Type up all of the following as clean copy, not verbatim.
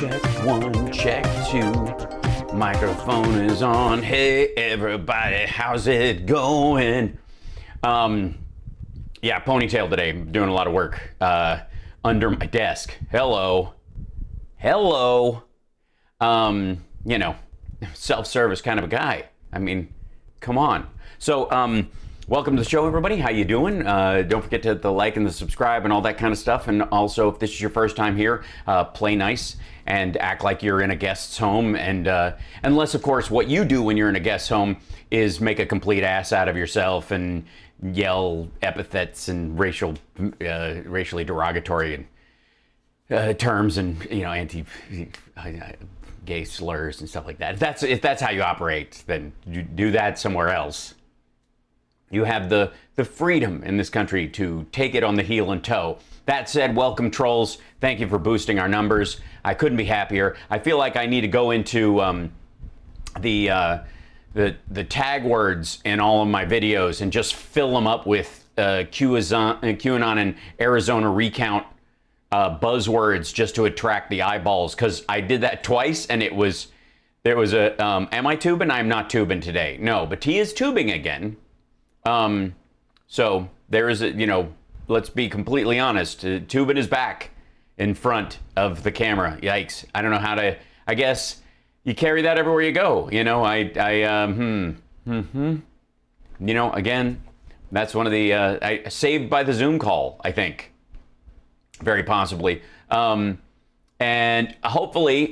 Check one, check two. Microphone is on. Hey everybody, how's it going? Yeah, ponytail today. I'm doing a lot of work under my desk. Hello. You know, self-service kind of a guy. I mean, come on. So, welcome to the show, everybody. How you doing? Don't forget to hit the like and the subscribe and all that kind of stuff. And also, if this is your first time here, play nice and act like you're in a guest's home. And unless, of course, what you do when you're in a guest's home is make a complete ass out of yourself and yell epithets and racially derogatory terms and, you know, anti-gay slurs and stuff like that. If that's how you operate, then you do that somewhere else. You have the freedom in this country to take it on the heel and toe. That said, welcome trolls. Thank you for boosting our numbers. I couldn't be happier. I feel like I need to go into the tag words in all of my videos and just fill them up with QAnon and Arizona recount buzzwords just to attract the eyeballs. Because I did that twice, and there was a am I tubing? I'm not tubing today. No, but he is tubing again. So there is let's be completely honest. Tubin is back in front of the camera. Yikes. I don't know how to, I guess you carry that everywhere you go. You know, again, that's one of the, saved by the Zoom call, I think, very possibly. And hopefully,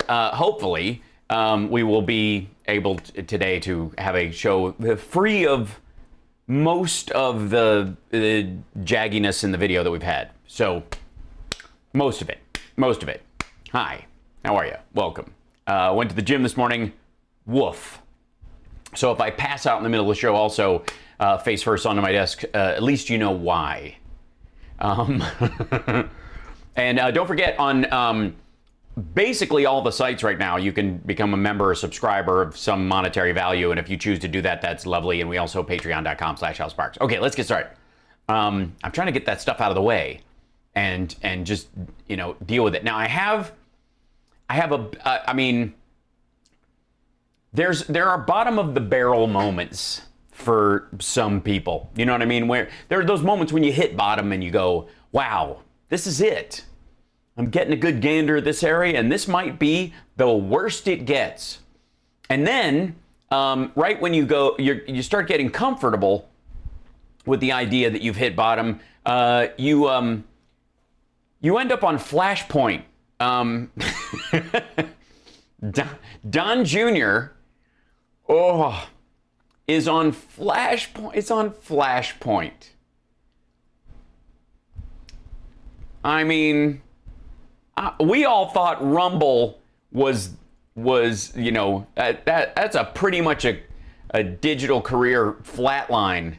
we will be able today to have a show free of most of the jagginess in the video that we've had. So most of it. Hi, how are you? Welcome. Went to the gym this morning. Woof. So if I pass out in the middle of the show also, face first onto my desk, at least you know why. And don't forget, on basically all the sites right now, you can become a member or subscriber of some monetary value. And if you choose to do that, that's lovely. And we also patreon.com/Hal Sparks. Okay, let's get started. I'm trying to get that stuff out of the way and just, deal with it. Now there are bottom of the barrel moments for some people. You know what I mean? Where there are those moments when you hit bottom and you go, wow, this is it. I'm getting a good gander at this area, and this might be the worst it gets. And then, right when you go, you start getting comfortable with the idea that you've hit bottom. You end up on Flashpoint. Don Jr. Is on Flashpoint. It's on Flashpoint. I mean, we all thought Rumble was that's a pretty much a digital career flatline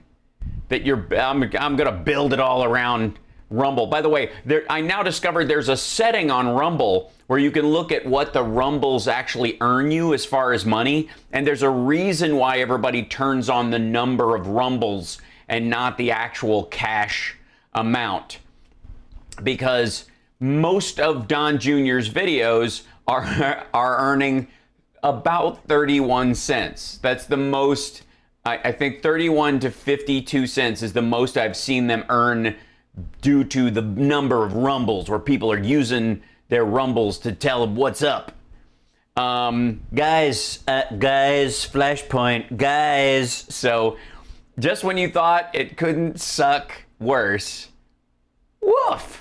that I'm gonna build it all around Rumble. By the way, I now discovered there's a setting on Rumble where you can look at what the Rumbles actually earn you as far as money, and there's a reason why everybody turns on the number of Rumbles and not the actual cash amount, because most of Don Jr.'s videos are earning about 31 cents. That's the most, I think 31 to 52 cents is the most I've seen them earn due to the number of Rumbles where people are using their Rumbles to tell them what's up. Guys, Flashpoint, guys. So just when you thought it couldn't suck worse, woof.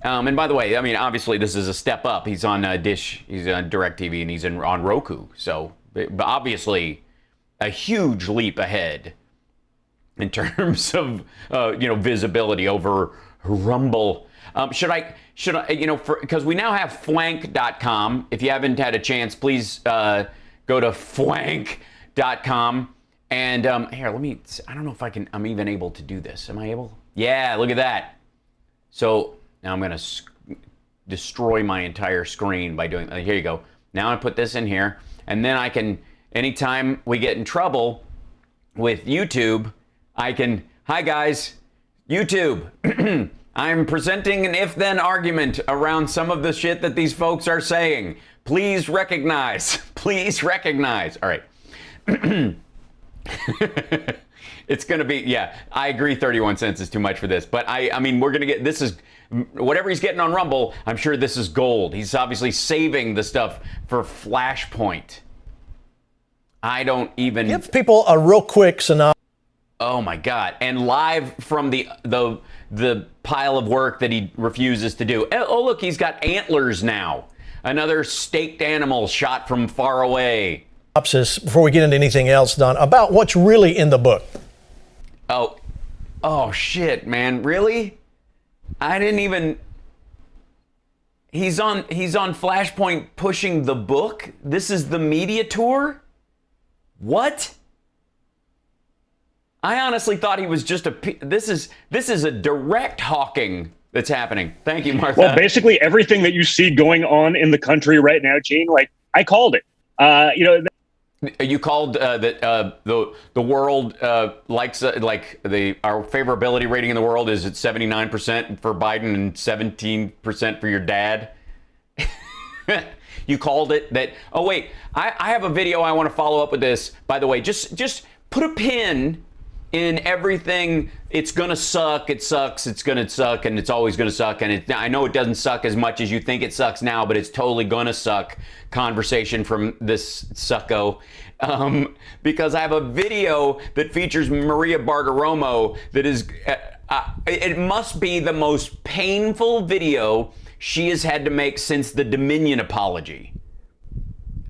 And by the way, I mean, obviously this is a step up. He's on Dish, he's on DirecTV, and he's on Roku. So obviously a huge leap ahead in terms of, visibility over Rumble. Because we now have fwank.com. If you haven't had a chance, please go to fwank.com. And here, I don't know if I'm even able to do this. Am I able? Yeah, look at that. So now I'm going to destroy my entire screen by doing, here you go. Now I put this in here, and then I can, anytime we get in trouble with YouTube, I can, hi guys, YouTube, I'm presenting an if-then argument around some of the shit that these folks are saying. Please recognize. Please recognize. All right. It's going to be, yeah, I agree 31 cents is too much for this. But I mean, we're going to get, this is, whatever he's getting on Rumble, I'm sure this is gold. He's obviously saving the stuff for Flashpoint. I don't even... Give people a real quick synopsis. Oh my God. And live from the pile of work that he refuses to do. Oh, look, he's got antlers now. Another staked animal shot from far away. Before we get into anything else, Don, about what's really in the book. Oh shit, man. Really? I didn't even... He's on Flashpoint pushing the book? This is the media tour? What? I honestly thought he was just this is a direct hawking that's happening. Thank you, Martha. Well, basically everything that you see going on in the country right now, Gene, like I called it. You called that the world likes our favorability rating in the world is at 79% for Biden and 17% for your dad. You called it that. Oh wait, I have a video I want to follow up with this. By the way, just put a pin in everything. It's gonna suck. It sucks. It's gonna suck, and it's always gonna suck. And I know it doesn't suck as much as you think it sucks now, but it's totally gonna suck. Conversation from this sucko, because I have a video that features Maria Bartiromo that is. It must be the most painful video she has had to make since the Dominion apology.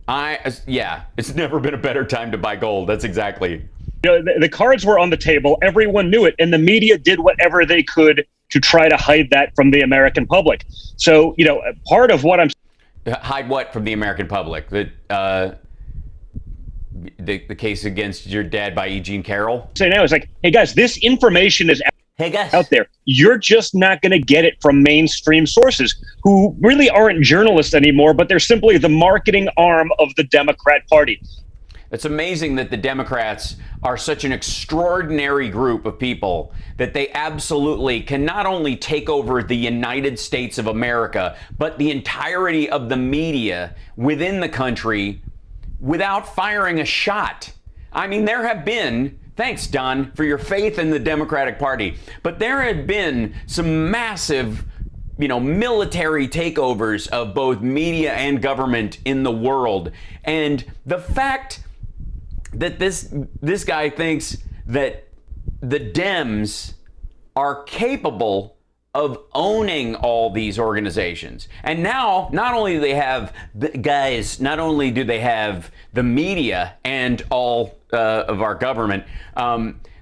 Yeah, it's never been a better time to buy gold. That's exactly. The cards were on the table. Everyone knew it. And the media did whatever they could to try to hide that from the American public. So, part of what I'm... Hide what from the American public? The case against your dad by E. Jean Carroll? Say now is like, hey, guys, this information is out there. You're just not going to get it from mainstream sources who really aren't journalists anymore, but they're simply the marketing arm of the Democrat Party. It's amazing that the Democrats are such an extraordinary group of people that they absolutely can not only take over the United States of America, but the entirety of the media within the country without firing a shot. I mean, there have been, thanks, Don, for your faith in the Democratic Party, but there have been some massive military takeovers of both media and government in the world. And the fact that this guy thinks that the Dems are capable of owning all these organizations. And now, not only do they have the media and all of our government,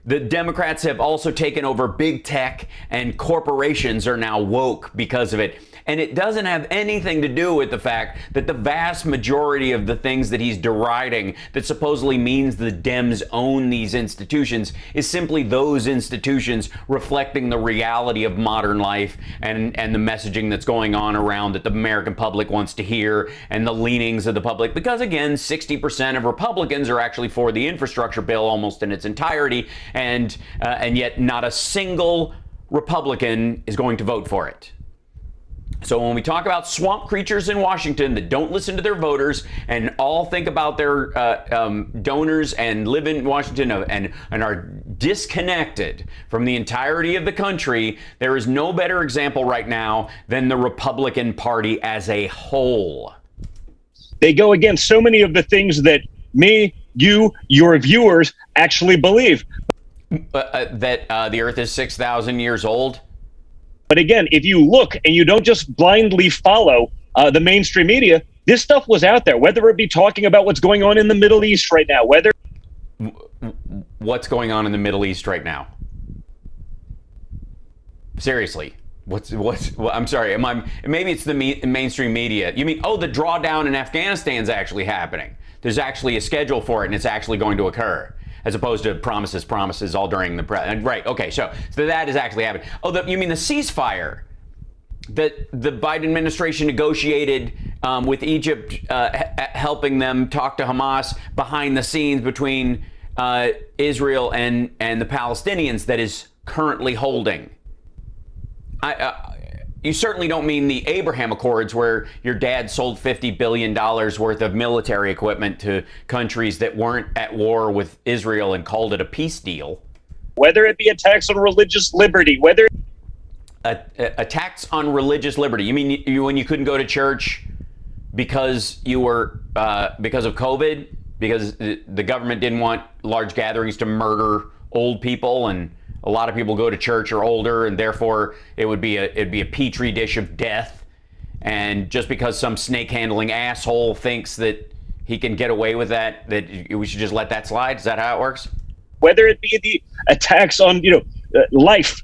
the Democrats have also taken over big tech, and corporations are now woke because of it. And it doesn't have anything to do with the fact that the vast majority of the things that he's deriding that supposedly means the Dems own these institutions is simply those institutions reflecting the reality of modern life and the messaging that's going on around that the American public wants to hear and the leanings of the public. Because again, 60% of Republicans are actually for the infrastructure bill almost in its entirety, and yet not a single Republican is going to vote for it. So when we talk about swamp creatures in Washington that don't listen to their voters and all think about their donors and live in Washington and are disconnected from the entirety of the country, there is no better example right now than the Republican Party as a whole. They go against so many of the things that me, you, your viewers actually believe. That the Earth is 6,000 years old. But again, if you look and you don't just blindly follow the mainstream media, this stuff was out there, whether it be talking about what's going on in the Middle East right now, what's going on in the Middle East right now? Seriously, I'm sorry, maybe it's the mainstream media. You mean, the drawdown in Afghanistan's actually happening. There's actually a schedule for it, and it's actually going to occur, as opposed to promises all during the right. Okay, so that is actually happening. You mean the ceasefire that the Biden administration negotiated with Egypt, helping them talk to Hamas behind the scenes between Israel and the Palestinians, that is currently holding. You certainly don't mean the Abraham Accords, where your dad sold $50 billion worth of military equipment to countries that weren't at war with Israel and called it a peace deal. Whether it be attacks on religious liberty, whether attacks on religious liberty. You mean when you couldn't go to church because you were because of COVID, because the government didn't want large gatherings to murder old people, and a lot of people go to church are older, and therefore it'd be a petri dish of death. And just because some snake handling asshole thinks that he can get away with that we should just let that slide? Is that how it works? Whether it be the attacks on life.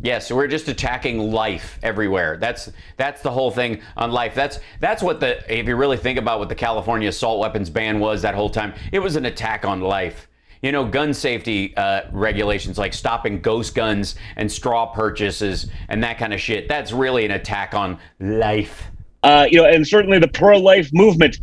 Yes, so we're just attacking life everywhere. That's the whole thing on life. That's what if you really think about what the California assault weapons ban was that whole time, it was an attack on life. Gun safety regulations like stopping ghost guns and straw purchases and that kind of shit, that's really an attack on life. And certainly the pro-life movement.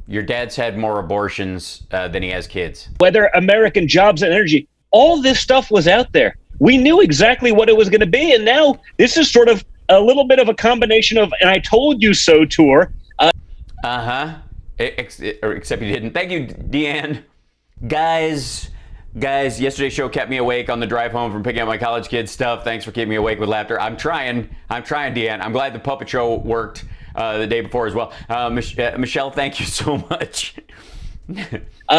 Your dad's had more abortions than he has kids. Whether American jobs and energy, all this stuff was out there. We knew exactly what it was going to be, and now this is sort of a little bit of a combination of an I told you so tour. Except you didn't. Thank you, Deanne. Guys, yesterday's show kept me awake on the drive home from picking up my college kids stuff. Thanks for keeping me awake with laughter. I'm trying, Deanne. I'm glad the puppet show worked the day before as well. Michelle, thank you so much.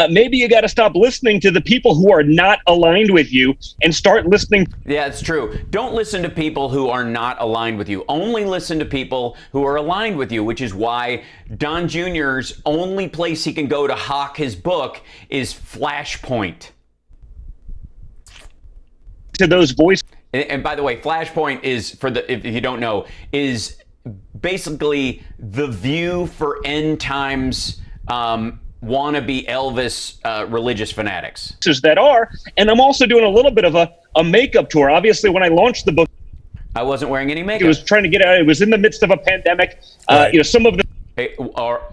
Maybe you got to stop listening to the people who are not aligned with you and start listening. Yeah, it's true. Don't listen to people who are not aligned with you. Only listen to people who are aligned with you, which is why Don Jr.'s only place he can go to hawk his book is Flashpoint. To those voices. And by the way, Flashpoint is, if you don't know, is basically the View for end times wannabe Elvis religious fanatics. That are, and I'm also doing a little bit of a makeup tour. Obviously, when I launched the book, I wasn't wearing any makeup. It was trying to get out. It was in the midst of a pandemic. Right. Some of the.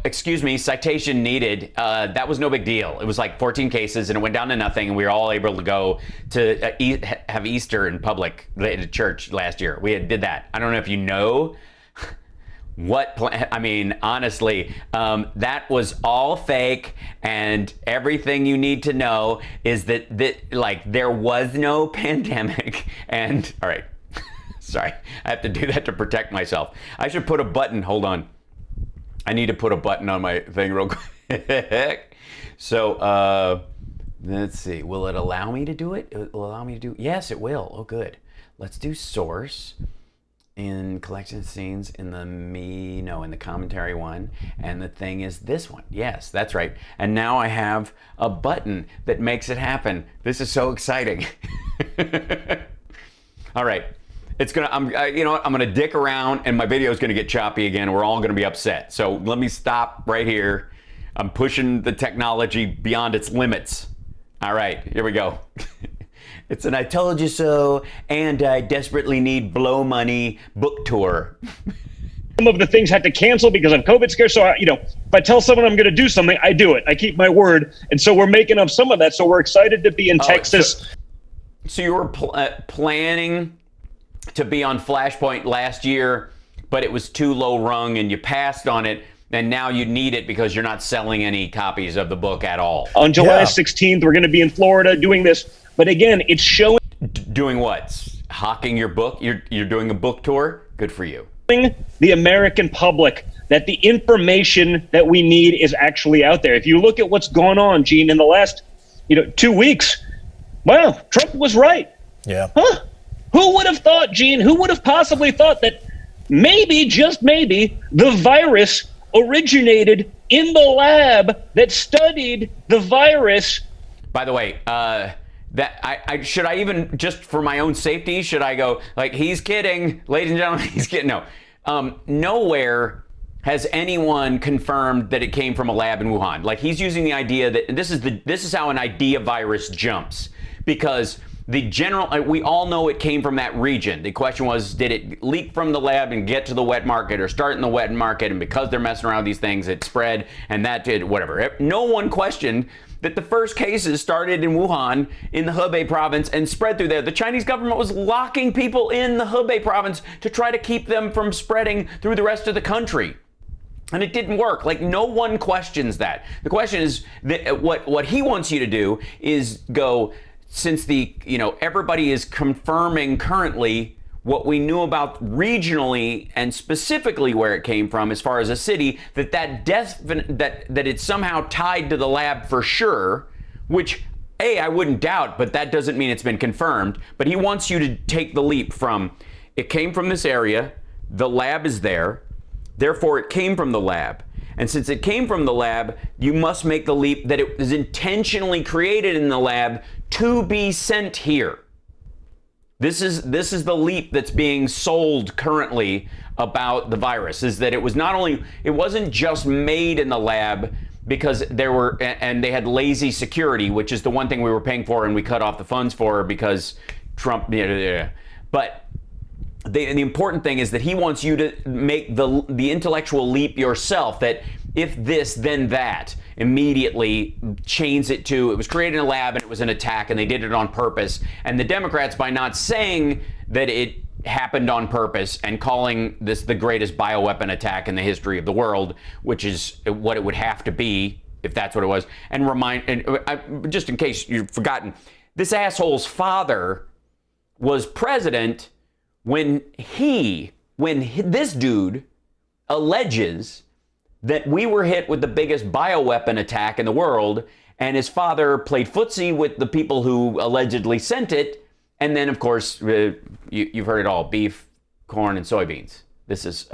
Excuse me, citation needed. That was no big deal. It was like 14 cases, and it went down to nothing, and we were all able to go to have Easter in public at church last year. We did that. I don't know if you know. Honestly, that was all fake, and everything you need to know is that there was no pandemic. And all right, sorry, I have to do that to protect myself. I should put a button. Hold on, I need to put a button on my thing real quick. So let's see. Will it allow me to do it? It will allow me to do. Yes, it will. Oh, good. Let's do source. In collection scenes in the commentary one, and the thing is this one. Yes, that's right. And now I have a button that makes it happen. This is so exciting. All right, I'm gonna dick around, and my video is gonna get choppy again. We're all gonna be upset. So let me stop right here. I'm pushing the technology beyond its limits. All right, here we go. It's an I told you so, and I desperately need blow money book tour. Some of the things had to cancel because of COVID scare. So, if I tell someone I'm going to do something, I do it. I keep my word. And so we're making up some of that. So we're excited to be in Texas. So you were planning to be on Flashpoint last year, but it was too low rung and you passed on it. And now you need it because you're not selling any copies of the book at all. On July 16th, we're going to be in Florida doing this. But again, it's showing. Doing what? Hawking your book? You're doing a book tour? Good for you. The American public that the information that we need is actually out there. If you look at what's gone on, Gene, in the last 2 weeks, wow, Trump was right. Yeah. Huh? Who would have thought, Gene? Who would have possibly thought that maybe, just maybe, the virus originated in the lab that studied the virus? By the way, should I even, just for my own safety, should I go he's kidding, ladies and gentlemen, he's kidding? No, nowhere has anyone confirmed that it came from a lab in Wuhan. He's using the idea that this is how an idea virus jumps, because we all know it came from that region. The question was, did it leak from the lab and get to the wet market, or start in the wet market, and because they're messing around with these things, it spread, and that did whatever. No one questioned that the first cases started in Wuhan in the Hubei province and spread through there. The Chinese government was locking people in the Hubei province to try to keep them from spreading through the rest of the country. And it didn't work. Like, no one questions that. The question is that what he wants you to do is go, since everybody is confirming currently what we knew about regionally and specifically where it came from as far as a city, that it's somehow tied to the lab for sure, which I wouldn't doubt, but that doesn't mean it's been confirmed. But he wants you to take the leap from, it came from this area, the lab is there, therefore it came from the lab. And since it came from the lab, you must make the leap that it was intentionally created in the lab to be sent here. This is the leap that's being sold currently about the virus, is that it wasn't just made in the lab because they had lazy security, which is the one thing we were paying for and we cut off the funds for because Trump. But the important thing is that he wants you to make the intellectual leap yourself, that if this, then that, immediately change it to, it was created in a lab and it was an attack and they did it on purpose. And the Democrats, by not saying that it happened on purpose and calling this the greatest bioweapon attack in the history of the world, which is what it would have to be if that's what it was, and just in case you've forgotten, this asshole's father was president when this dude alleges that we were hit with the biggest bioweapon attack in the world, and his father played footsie with the people who allegedly sent it, and then, of course, you've heard it all, beef, corn, and soybeans. This is,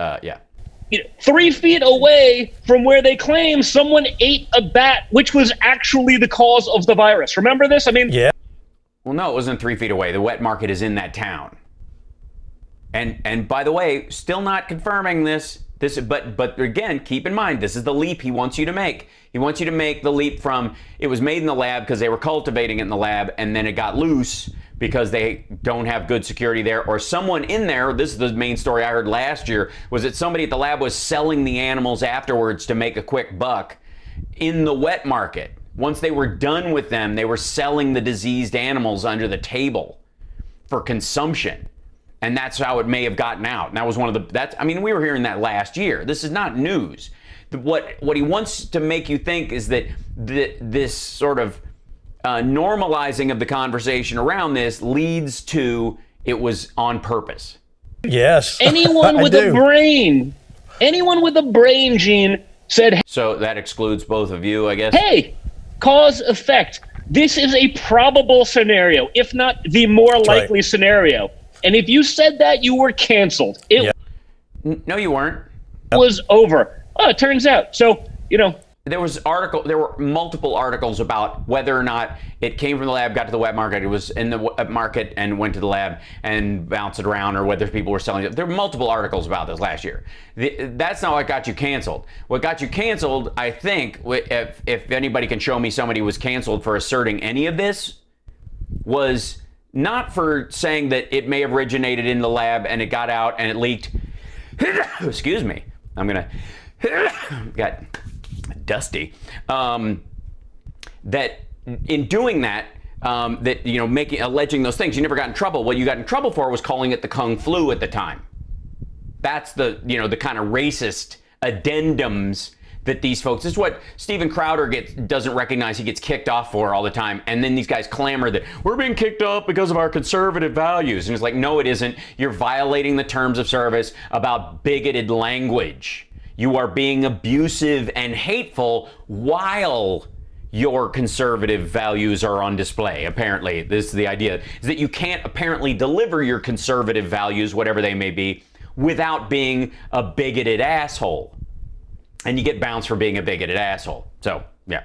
3 feet away from where they claim someone ate a bat, which was actually the cause of the virus. Remember this? Yeah. Well, no, it wasn't 3 feet away. The wet market is in that town. And by the way, still not confirming this. But again, keep in mind, this is the leap he wants you to make. He wants you to make the leap from, it was made in the lab because they were cultivating it in the lab, and then it got loose because they don't have good security there, or someone in there, this is the main story I heard last year, was that somebody at the lab was selling the animals afterwards to make a quick buck in the wet market. Once they were done with them, they were selling the diseased animals under the table for consumption. And that's how it may have gotten out. And that was one of the, we were hearing that last year. This is not news. What he wants to make you think is that this sort of normalizing of the conversation around this leads to it was on purpose. Yes. Anyone with a brain, Gene, said, so that excludes both of you, I guess. Hey, cause effect. This is a probable scenario, if not the more likely scenario. And if you said that, you were canceled. No, you weren't. It was over. Oh, it turns out. So, there were multiple articles about whether or not it came from the lab, got to the wet market, it was in the market and went to the lab and bounced it around, or whether people were selling it. There were multiple articles about this last year. That's not what got you canceled. What got you canceled, I think, if anybody can show me somebody was canceled for asserting any of this, was not for saying that it may have originated in the lab and it got out and it leaked. Excuse me. Got dusty. That in doing that, alleging those things, you never got in trouble. What you got in trouble for was calling it the Kung flu at the time. That's the kind of racist addendums that these folks, this is what Steven Crowder doesn't recognize he gets kicked off for all the time. And then these guys clamor that we're being kicked off because of our conservative values. And it's like, no, it isn't. You're violating the terms of service about bigoted language. You are being abusive and hateful while your conservative values are on display. Apparently, this is the idea, is that you can't apparently deliver your conservative values, whatever they may be, without being a bigoted asshole. And you get bounced for being a bigoted asshole. So, yeah.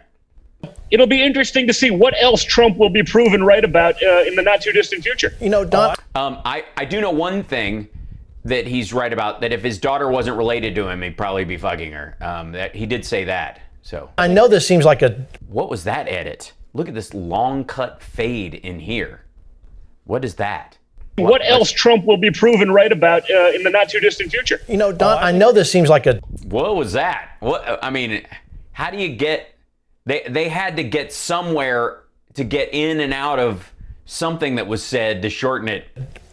It'll be interesting to see what else Trump will be proven right about in the not too distant future. Don. I do know one thing that he's right about, that if his daughter wasn't related to him, he'd probably be fucking her. That he did say that. So I know this seems like what was that edit? Look at this long cut fade in here. What is that? What else Trump will be proven right about in the not too distant future? You know, Don, I know this seems like a... What was that? What, I mean, how do you get... They had to get somewhere to get in and out of something that was said to shorten it.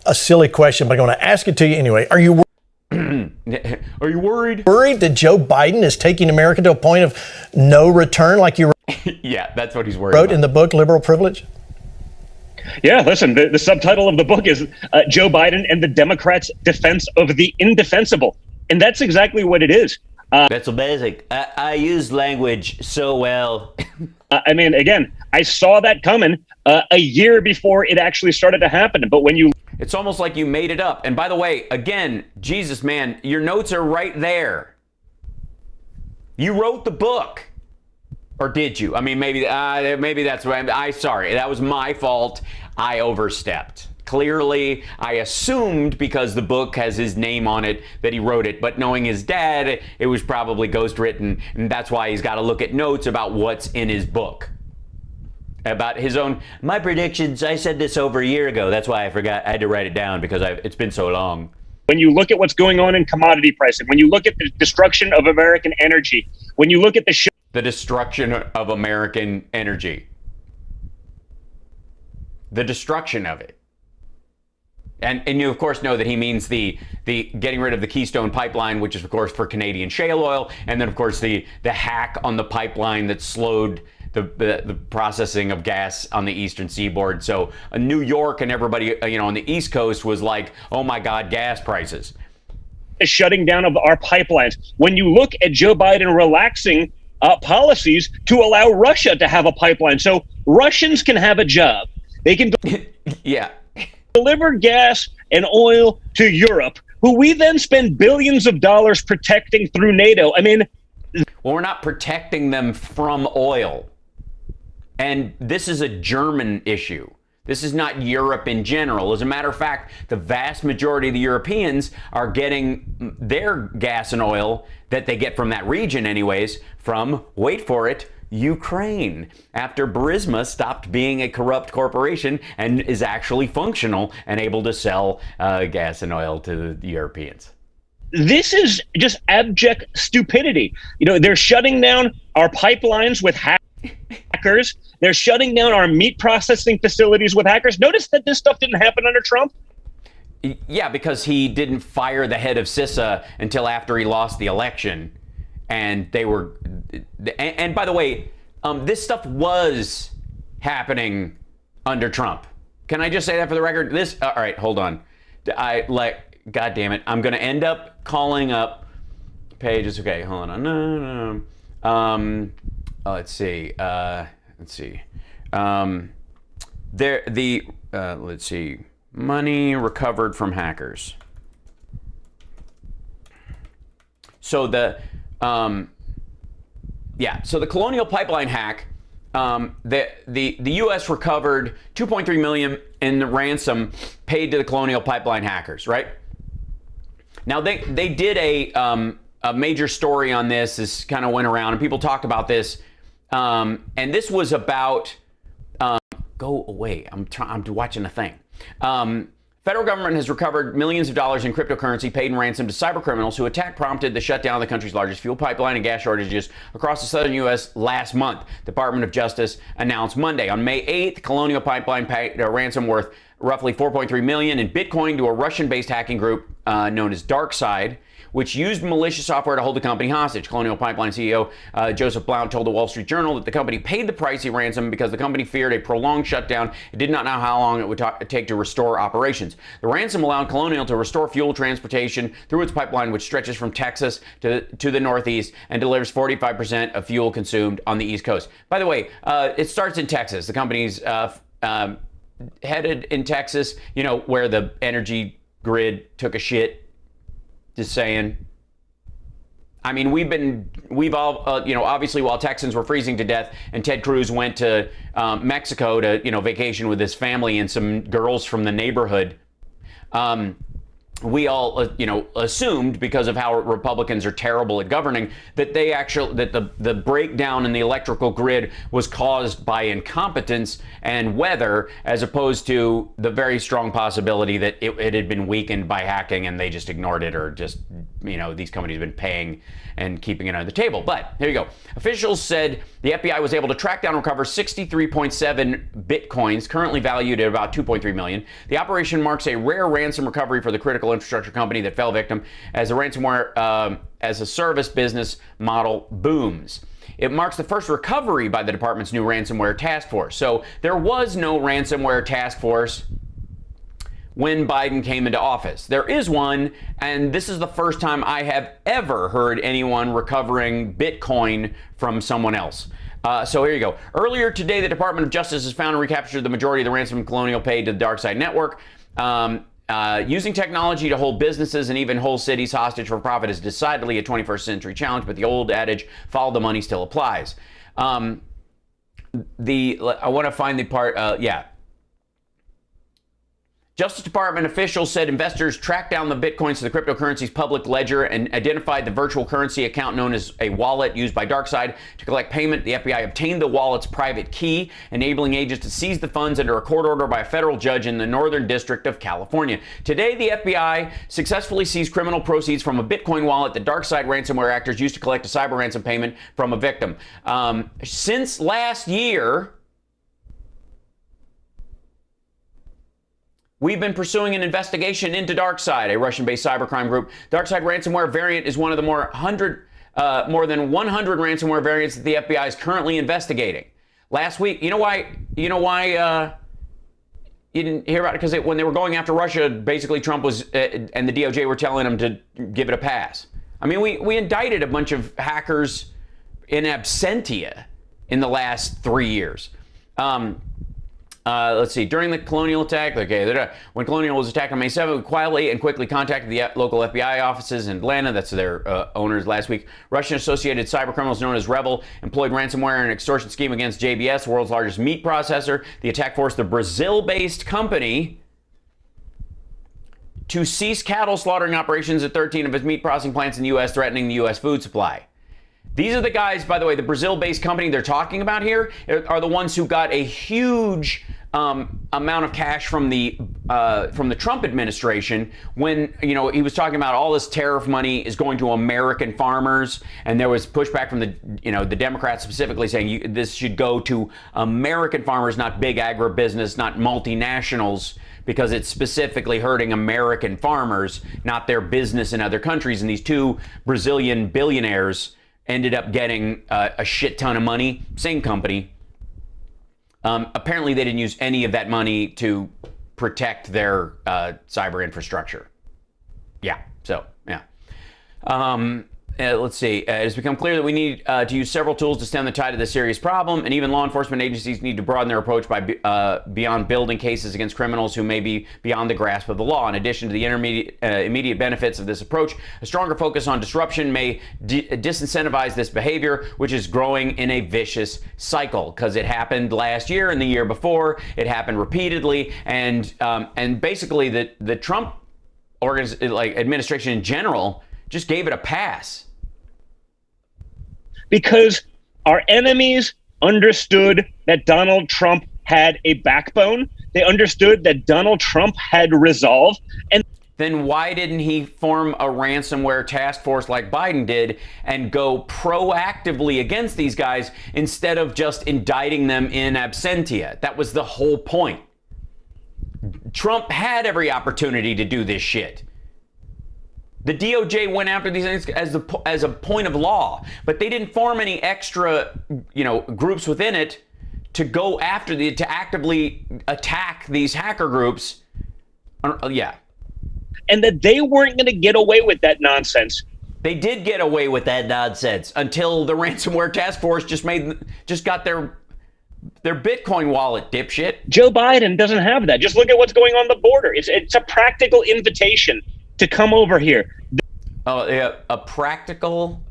A silly question, but I'm going to ask it to you anyway. Are you Are you worried? Worried that Joe Biden is taking America to a point of no return, like you Yeah, that's what he's worried wrote about. in the book, Liberal Privilege? Yeah, listen, the subtitle of the book is Joe Biden and the Democrats' Defense of the Indefensible. And that's exactly what it is. That's amazing. I use language so well. I mean, again, I saw that coming a year before it actually started to happen. But when you... It's almost like you made it up. And by the way, again, Jesus, man, your notes are right there. You wrote the book. Or did you? I mean, maybe that's right. Sorry, that was my fault. I overstepped. Clearly, I assumed because the book has his name on it that he wrote it, but knowing his dad, it was probably ghostwritten, and that's why he's got to look at notes about what's in his book. About his own, my predictions, I said this over a year ago. That's why I forgot. I had to write it down because it's been so long. When you look at what's going on in commodity pricing, when you look at the destruction of American energy, when you look at the destruction of American energy. The destruction of it. And you, of course, know that he means the getting rid of the Keystone Pipeline, which is, of course, for Canadian shale oil. And then, of course, the hack on the pipeline that slowed the processing of gas on the eastern seaboard. So New York and everybody, on the East Coast was like, oh, my God, gas prices. Shutting down of our pipelines. When you look at Joe Biden relaxing policies to allow Russia to have a pipeline. So Russians can have a job. They can yeah. deliver gas and oil to Europe, who we then spend billions of dollars protecting through NATO. I mean, well, we're not protecting them from oil. And this is a German issue. This is not Europe in general. As a matter of fact, the vast majority of the Europeans are getting their gas and oil that they get from that region anyways, from, wait for it, Ukraine, after Burisma stopped being a corrupt corporation and is actually functional and able to sell gas and oil to the Europeans. This is just abject stupidity. They're shutting down our pipelines with hackers. They're shutting down our meat processing facilities with hackers. Notice that this stuff didn't happen under Trump. Yeah, because he didn't fire the head of CISA until after he lost the election. And they were, and by the way, this stuff was happening under Trump. Can I just say that for the record? All right, hold on. God damn it. I'm going to end up calling up pages. Okay, hold on. No. Let's see. Let's see. Money recovered from hackers. So so the Colonial Pipeline hack, the U.S. recovered $2.3 million in the ransom paid to the Colonial Pipeline hackers, right? Now they did a major story on this. This kind of went around and people talked about this, and this was about go away. I'm watching a thing. Federal government has recovered millions of dollars in cryptocurrency paid in ransom to cybercriminals who attack prompted the shutdown of the country's largest fuel pipeline and gas shortages across the southern U.S. last month, Department of Justice announced Monday. On May 8th, Colonial Pipeline paid a ransom worth roughly $4.3 million in Bitcoin to a Russian-based hacking group known as DarkSide, which used malicious software to hold the company hostage. Colonial Pipeline CEO Joseph Blount told the Wall Street Journal that the company paid the pricey ransom because the company feared a prolonged shutdown. It did not know how long it would take to restore operations. The ransom allowed Colonial to restore fuel transportation through its pipeline, which stretches from Texas to the Northeast and delivers 45% of fuel consumed on the East Coast. By the way, it starts in Texas. The company's headed in Texas, where the energy grid took a shit. Just saying. I mean, we've all, obviously while Texans were freezing to death and Ted Cruz went to Mexico to, vacation with his family and some girls from the neighborhood. we all, assumed because of how Republicans are terrible at governing that the breakdown in the electrical grid was caused by incompetence and weather, as opposed to the very strong possibility that it had been weakened by hacking and they just ignored it, or just, these companies have been paying and keeping it under the table. But here you go. Officials said the FBI was able to track down and recover 63.7 bitcoins, currently valued at about 2.3 million. The operation marks a rare ransom recovery for the critical infrastructure company that fell victim as the ransomware as a service business model booms. It marks the first recovery by the department's new ransomware task force. So there was no ransomware task force when Biden came into office. There is one, and this is the first time I have ever heard anyone recovering Bitcoin from someone else. So here you go. Earlier today, the Department of Justice has found and recaptured the majority of the ransom Colonial paid to the DarkSide network. Using technology to hold businesses and even whole cities hostage for profit is decidedly a 21st century challenge, but the old adage, follow the money, still applies. I want to find the part, Justice Department officials said investors tracked down the bitcoins to the cryptocurrency's public ledger and identified the virtual currency account known as a wallet used by DarkSide to collect payment. The FBI obtained the wallet's private key, enabling agents to seize the funds under a court order by a federal judge in the Northern District of California. Today, the FBI successfully seized criminal proceeds from a Bitcoin wallet that DarkSide ransomware actors used to collect a cyber ransom payment from a victim. Since last year, we've been pursuing an investigation into DarkSide, a Russian-based cybercrime group. DarkSide ransomware variant is one of the more than 100 ransomware variants that the FBI is currently investigating. Last week, you know why you didn't hear about it? Because when they were going after Russia, basically Trump was and the DOJ were telling them to give it a pass. I mean, we indicted a bunch of hackers in absentia in the last 3 years. Let's see. During the Colonial attack, when Colonial was attacked on May 7th, we quietly and quickly contacted the local FBI offices in Atlanta. That's their owners last week. Russian-associated cybercriminals known as Rebel employed ransomware and an extortion scheme against JBS, the world's largest meat processor. The attack forced the Brazil-based company to cease cattle slaughtering operations at 13 of its meat processing plants in the U.S., threatening the U.S. food supply. These are the guys, by the way, the Brazil-based company they're talking about here are the ones who got a huge amount of cash from the Trump administration when, he was talking about all this tariff money is going to American farmers, and there was pushback from the Democrats specifically saying this should go to American farmers, not big agribusiness, not multinationals, because it's specifically hurting American farmers, not their business in other countries. And these two Brazilian billionaires ended up getting a shit ton of money, same company. Apparently they didn't use any of that money to protect their cyber infrastructure. Let's see. It has become clear that we need to use several tools to stem the tide of this serious problem, and even law enforcement agencies need to broaden their approach by beyond building cases against criminals who may be beyond the grasp of the law. In addition to the immediate benefits of this approach, a stronger focus on disruption may disincentivize this behavior, which is growing in a vicious cycle, because it happened last year and the year before. It happened repeatedly, and basically the Trump administration in general just gave it a pass. Because our enemies understood that Donald Trump had a backbone. They understood that Donald Trump had resolve. And then why didn't he form a ransomware task force like Biden did and go proactively against these guys instead of just indicting them in absentia? That was the whole point. Trump had every opportunity to do this shit. The DOJ went after these things as a point of law, but they didn't form any extra, groups within it to go after to actively attack these hacker groups. And that they weren't going to get away with that nonsense. They did get away with that nonsense until the ransomware task force just got their Bitcoin wallet, dipshit. Joe Biden doesn't have that. Just look at what's going on the border. It's a practical invitation to come over here. Oh, yeah, a practical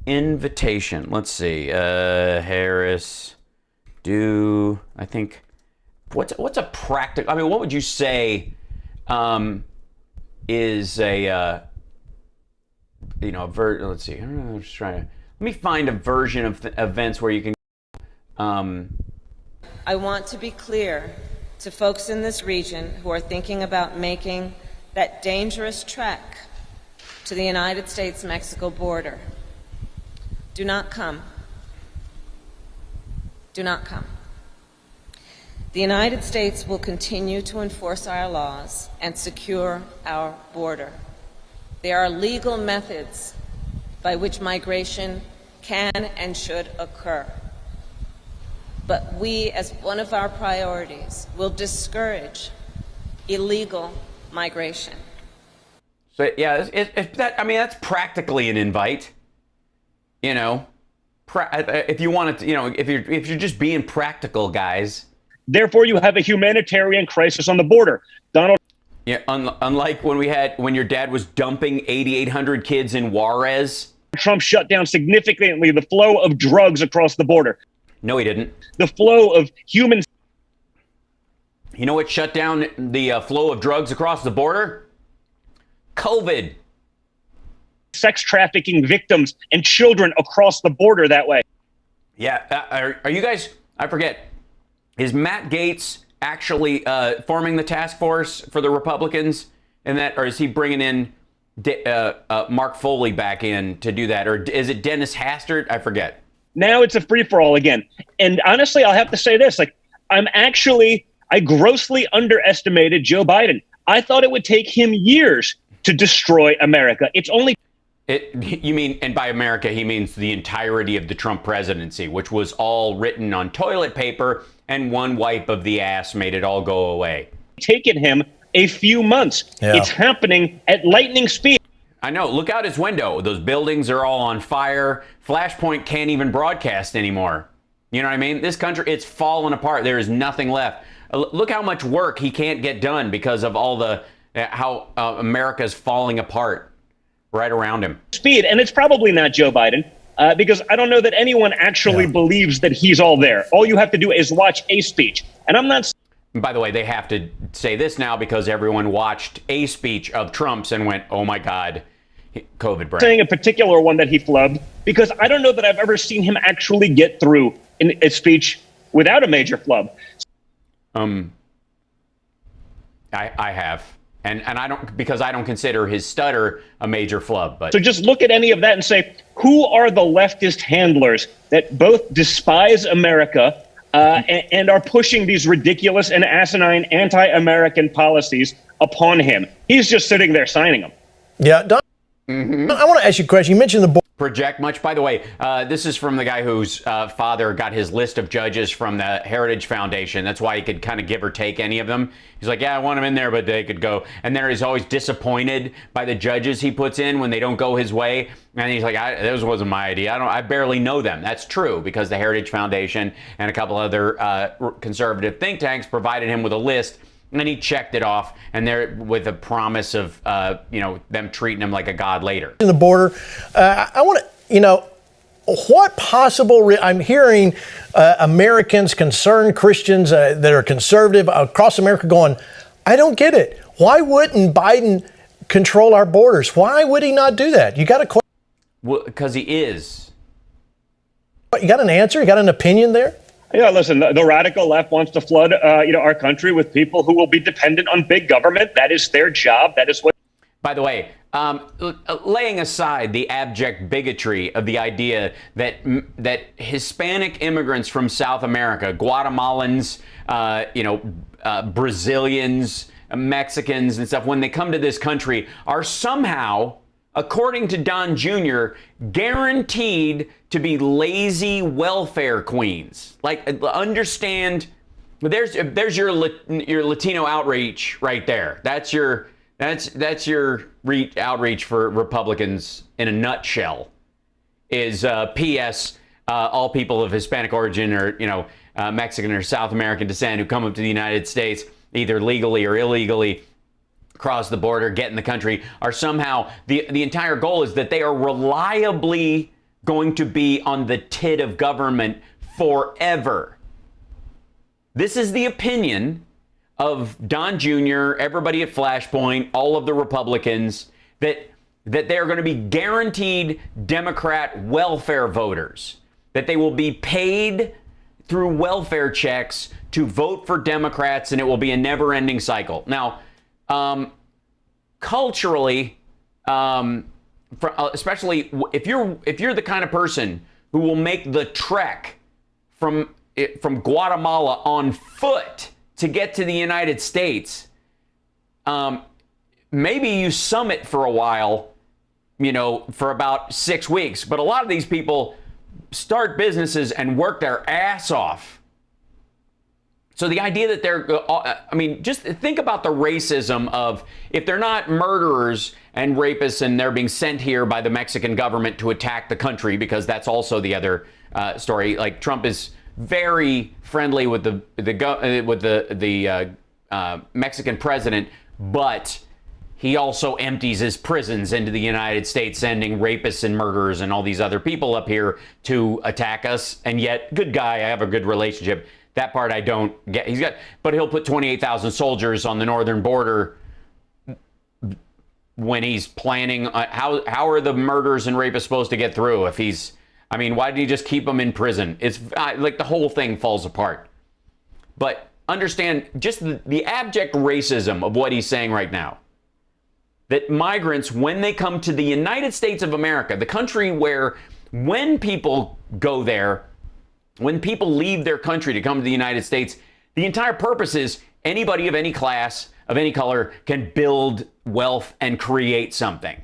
invitation. Let's see. Harris, I think, what's a practical, what would you say is a let's see. I don't know. I'm just trying to let me find a version of events where you can. I want to be clear to folks in this region who are thinking about making that dangerous trek to the United States-Mexico border. Do not come. Do not come. The United States will continue to enforce our laws and secure our border. There are legal methods by which migration can and should occur. But we, as one of our priorities, will discourage illegal migration. So yeah, that's practically an invite. You know, if you want to, if you're just being practical, guys. Therefore, you have a humanitarian crisis on the border. Donald. Yeah, unlike when your dad was dumping 8,800 kids in Juarez. Trump shut down significantly the flow of drugs across the border. No, he didn't. The flow of humans. You know what shut down the flow of drugs across the border? COVID. Sex trafficking victims and children across the border that way. Yeah. Are you guys, I forget, is Matt Gaetz actually forming the task force for the Republicans in that, or is he bringing in Mark Foley back in to do that? Or is it Dennis Hastert? I forget. Now it's a free-for-all again. And honestly, I'll have to say this, I grossly underestimated Joe Biden. I thought it would take him years to destroy America. It's only... You mean, and by America, he means the entirety of the Trump presidency, which was all written on toilet paper, and one wipe of the ass made it all go away. Taken him a few months. Yeah. It's happening at lightning speed. I know. Look out his window. Those buildings are all on fire. Flashpoint can't even broadcast anymore. You know what I mean? This country, it's fallen apart. There is nothing left. Look how much work he can't get done because of all how America's falling apart right around him. Speed, and it's probably not Joe Biden, because I don't know that anyone actually believes that he's all there. All you have to do is watch a speech. And I'm not... By the way, they have to say this now because everyone watched a speech of Trump's and went, oh my God, COVID brain. Saying a particular one that he flubbed, because I don't know that I've ever seen him actually get through in a speech without a major flub. I have. And I don't consider his stutter a major flub. But so just look at any of that and say, who are the leftist handlers that both despise America and are pushing these ridiculous and asinine anti-American policies upon him? He's just sitting there signing them. Yeah, Don, I want to ask you a question. You mentioned the project much. By the way, this is from the guy whose father got his list of judges from the Heritage Foundation. That's why he could kind of give or take any of them. He's like, yeah, I want them in there, but they could go. And then he's always disappointed by the judges he puts in when they don't go his way. And he's like, this wasn't my idea. I barely know them. That's true, because the Heritage Foundation and a couple other conservative think tanks provided him with a list. And then he checked it off, and there with a promise of, them treating him like a god later. In the border, I want to, what possible? I'm hearing Americans, concerned Christians that are conservative across America, going, I don't get it. Why wouldn't Biden control our borders? Why would he not do that? You got a question? Well, because he is. You got an answer? You got an opinion there? Yeah, listen, the radical left wants to flood, our country with people who will be dependent on big government. That is their job. That is what. By the way, laying aside the abject bigotry of the idea that Hispanic immigrants from South America, Guatemalans, Brazilians, Mexicans and stuff, when they come to this country, are somehow, according to Don Jr., guaranteed to be lazy welfare queens. Like, understand, there's your Latino outreach right there. That's your outreach for Republicans in a nutshell. Is P.S. All people of Hispanic origin or Mexican or South American descent who come up to the United States either legally or illegally, cross the border, get in the country, are somehow, the entire goal is that they are reliably going to be on the tit of government forever. This is the opinion of Don Jr., everybody at Flashpoint, all of the Republicans, that they're going to be guaranteed Democrat welfare voters, that they will be paid through welfare checks to vote for Democrats, and it will be a never-ending cycle. Now, culturally, especially if you're the kind of person who will make the trek from Guatemala on foot to get to the United States, maybe you summit for a while, for about 6 weeks. But a lot of these people start businesses and work their ass off. So the idea that just think about the racism of, if they're not murderers and rapists and they're being sent here by the Mexican government to attack the country, because that's also the other story. Like, Trump is very friendly with the Mexican president, but he also empties his prisons into the United States, sending rapists and murderers and all these other people up here to attack us. And yet, good guy, I have a good relationship. That part I don't get. But he'll put 28,000 soldiers on the northern border when he's planning. How are the murderers and rapists supposed to get through if he's? I mean, why did he just keep them in prison? It's like the whole thing falls apart. But understand just the abject racism of what he's saying right now. That migrants, when they come to the United States of America, the country where, when people go there, when people leave their country to come to the United States, the entire purpose is anybody of any class, of any color, can build wealth and create something.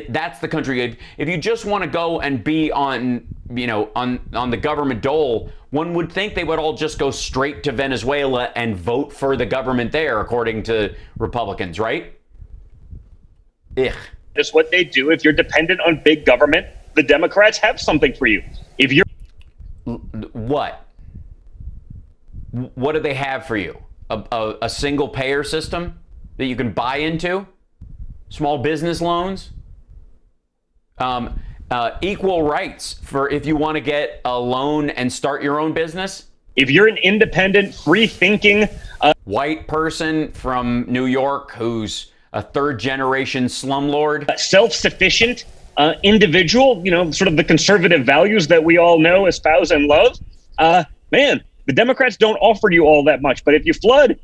That's the country. If you just want to go and be on the government dole, one would think they would all just go straight to Venezuela and vote for the government there, according to Republicans, right? Ugh. That's what they do. If you're dependent on big government, the Democrats have something for you. If you're What do they have for you? A single payer system that you can buy into? Small business loans? Equal rights for if you want to get a loan and start your own business? If you're an independent, free-thinking white person from New York who's a third-generation slumlord, self-sufficient individual, sort of the conservative values that we all know, espouse, and love, man, the Democrats don't offer you all that much. But if you flood,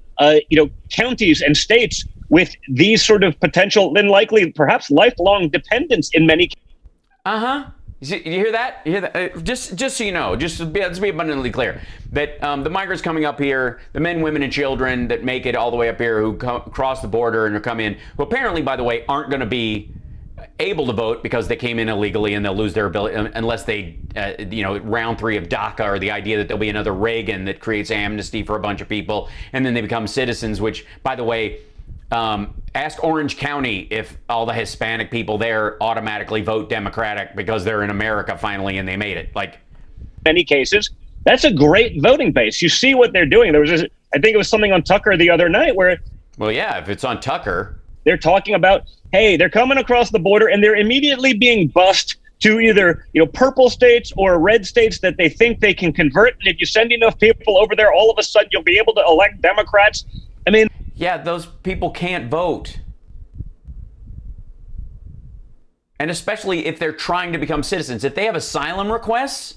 counties and states with these sort of potential, then likely, perhaps lifelong dependents in many cases. You hear that? You hear that? Just so you know, let's be abundantly clear that the migrants coming up here, the men, women, and children that make it all the way up here, who cross the border and who come in, who apparently, by the way, aren't going to be able to vote because they came in illegally, and they'll lose their ability unless they, round 3 of DACA, or the idea that there'll be another Reagan that creates amnesty for a bunch of people, and then they become citizens, which, by the way, ask Orange County if all the Hispanic people there automatically vote Democratic because they're in America finally and they made it. Like, many cases, that's a great voting base. You see what they're doing. There was I think it was something on Tucker the other night where, well, yeah, if it's on Tucker, they're talking about, hey, they're coming across the border and they're immediately being bussed to either, purple states or red states that they think they can convert. And if you send enough people over there, all of a sudden you'll be able to elect Democrats. I mean, yeah, those people can't vote. And especially if they're trying to become citizens. If they have asylum requests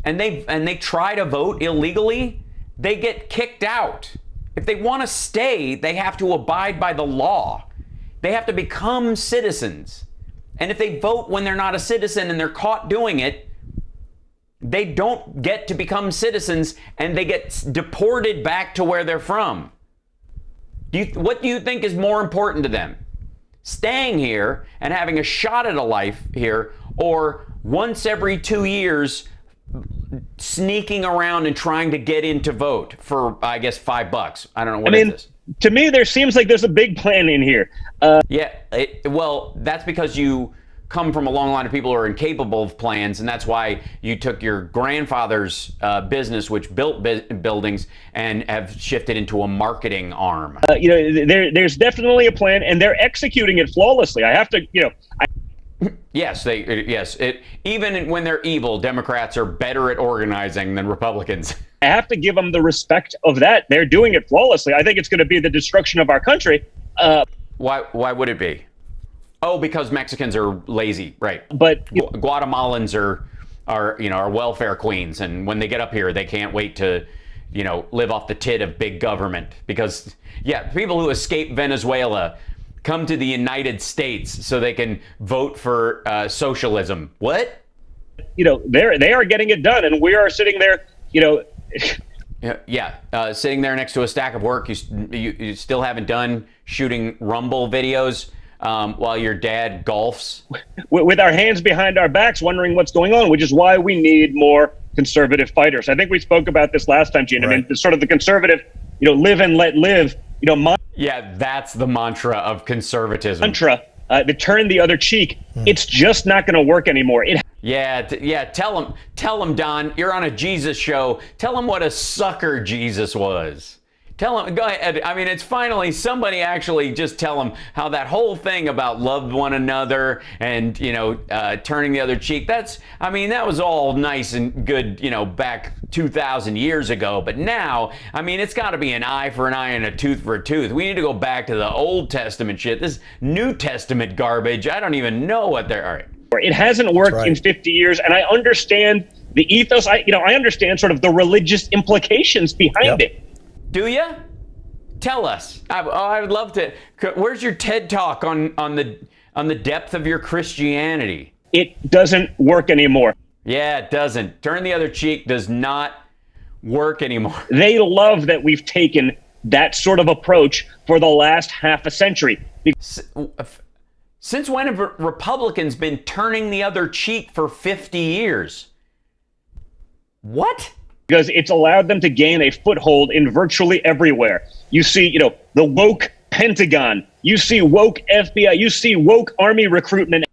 and they try to vote illegally, they get kicked out. If they want to stay, they have to abide by the law. They have to become citizens. And if they vote when they're not a citizen and they're caught doing it, they don't get to become citizens and they get deported back to where they're from. What do you think is more important to them? Staying here and having a shot at a life here, or once every 2 years sneaking around and trying to get in to vote for, I guess, $5? I don't know. What is this? To me, there seems like there's a big plan in here. Well, that's because you come from a long line of people who are incapable of plans, and that's why you took your grandfather's business, which built buildings, and have shifted into a marketing arm. There's definitely a plan, and they're executing it flawlessly. I have to, Yes, even when they're evil, Democrats are better at organizing than Republicans. I have to give them the respect of that. They're doing it flawlessly. I think it's going to be the destruction of our country. Why would it be? Oh, because Mexicans are lazy, right? But Guatemalans are welfare queens, and when they get up here, they can't wait to, live off the tit of big government. Because people who escape Venezuela come to the United States so they can vote for socialism. What? they are getting it done, and we are sitting there, sitting there next to a stack of work you still haven't done, shooting Rumble videos while your dad golfs. With our hands behind our backs, wondering what's going on, which is why we need more conservative fighters. I think we spoke about this last time, Gene. Right. I mean, sort of the conservative, live and let live, that's the mantra of conservatism. To turn the other cheek. It's just not going to work anymore. Tell him, Don, you're on a Jesus show. Tell him what a sucker Jesus was. Tell him, go ahead. I mean, it's finally somebody actually just tell him how that whole thing about love one another and, turning the other cheek. That was all nice and good, back 2,000 years ago. But now, it's got to be an eye for an eye and a tooth for a tooth. We need to go back to the Old Testament shit. This New Testament garbage, I don't even know what they're. All right. It hasn't worked in 50 years. And I understand the ethos. I understand sort of the religious implications behind it. Do you? Tell us. I would love to. Where's your TED Talk on the depth of your Christianity? It doesn't work anymore. Yeah, it doesn't. Turn the other cheek does not work anymore. They love that we've taken that sort of approach for the last half a century. Since when have Republicans been turning the other cheek for 50 years? What? Because it's allowed them to gain a foothold in virtually everywhere. You see, the woke Pentagon. You see woke FBI. You see woke Army recruitment.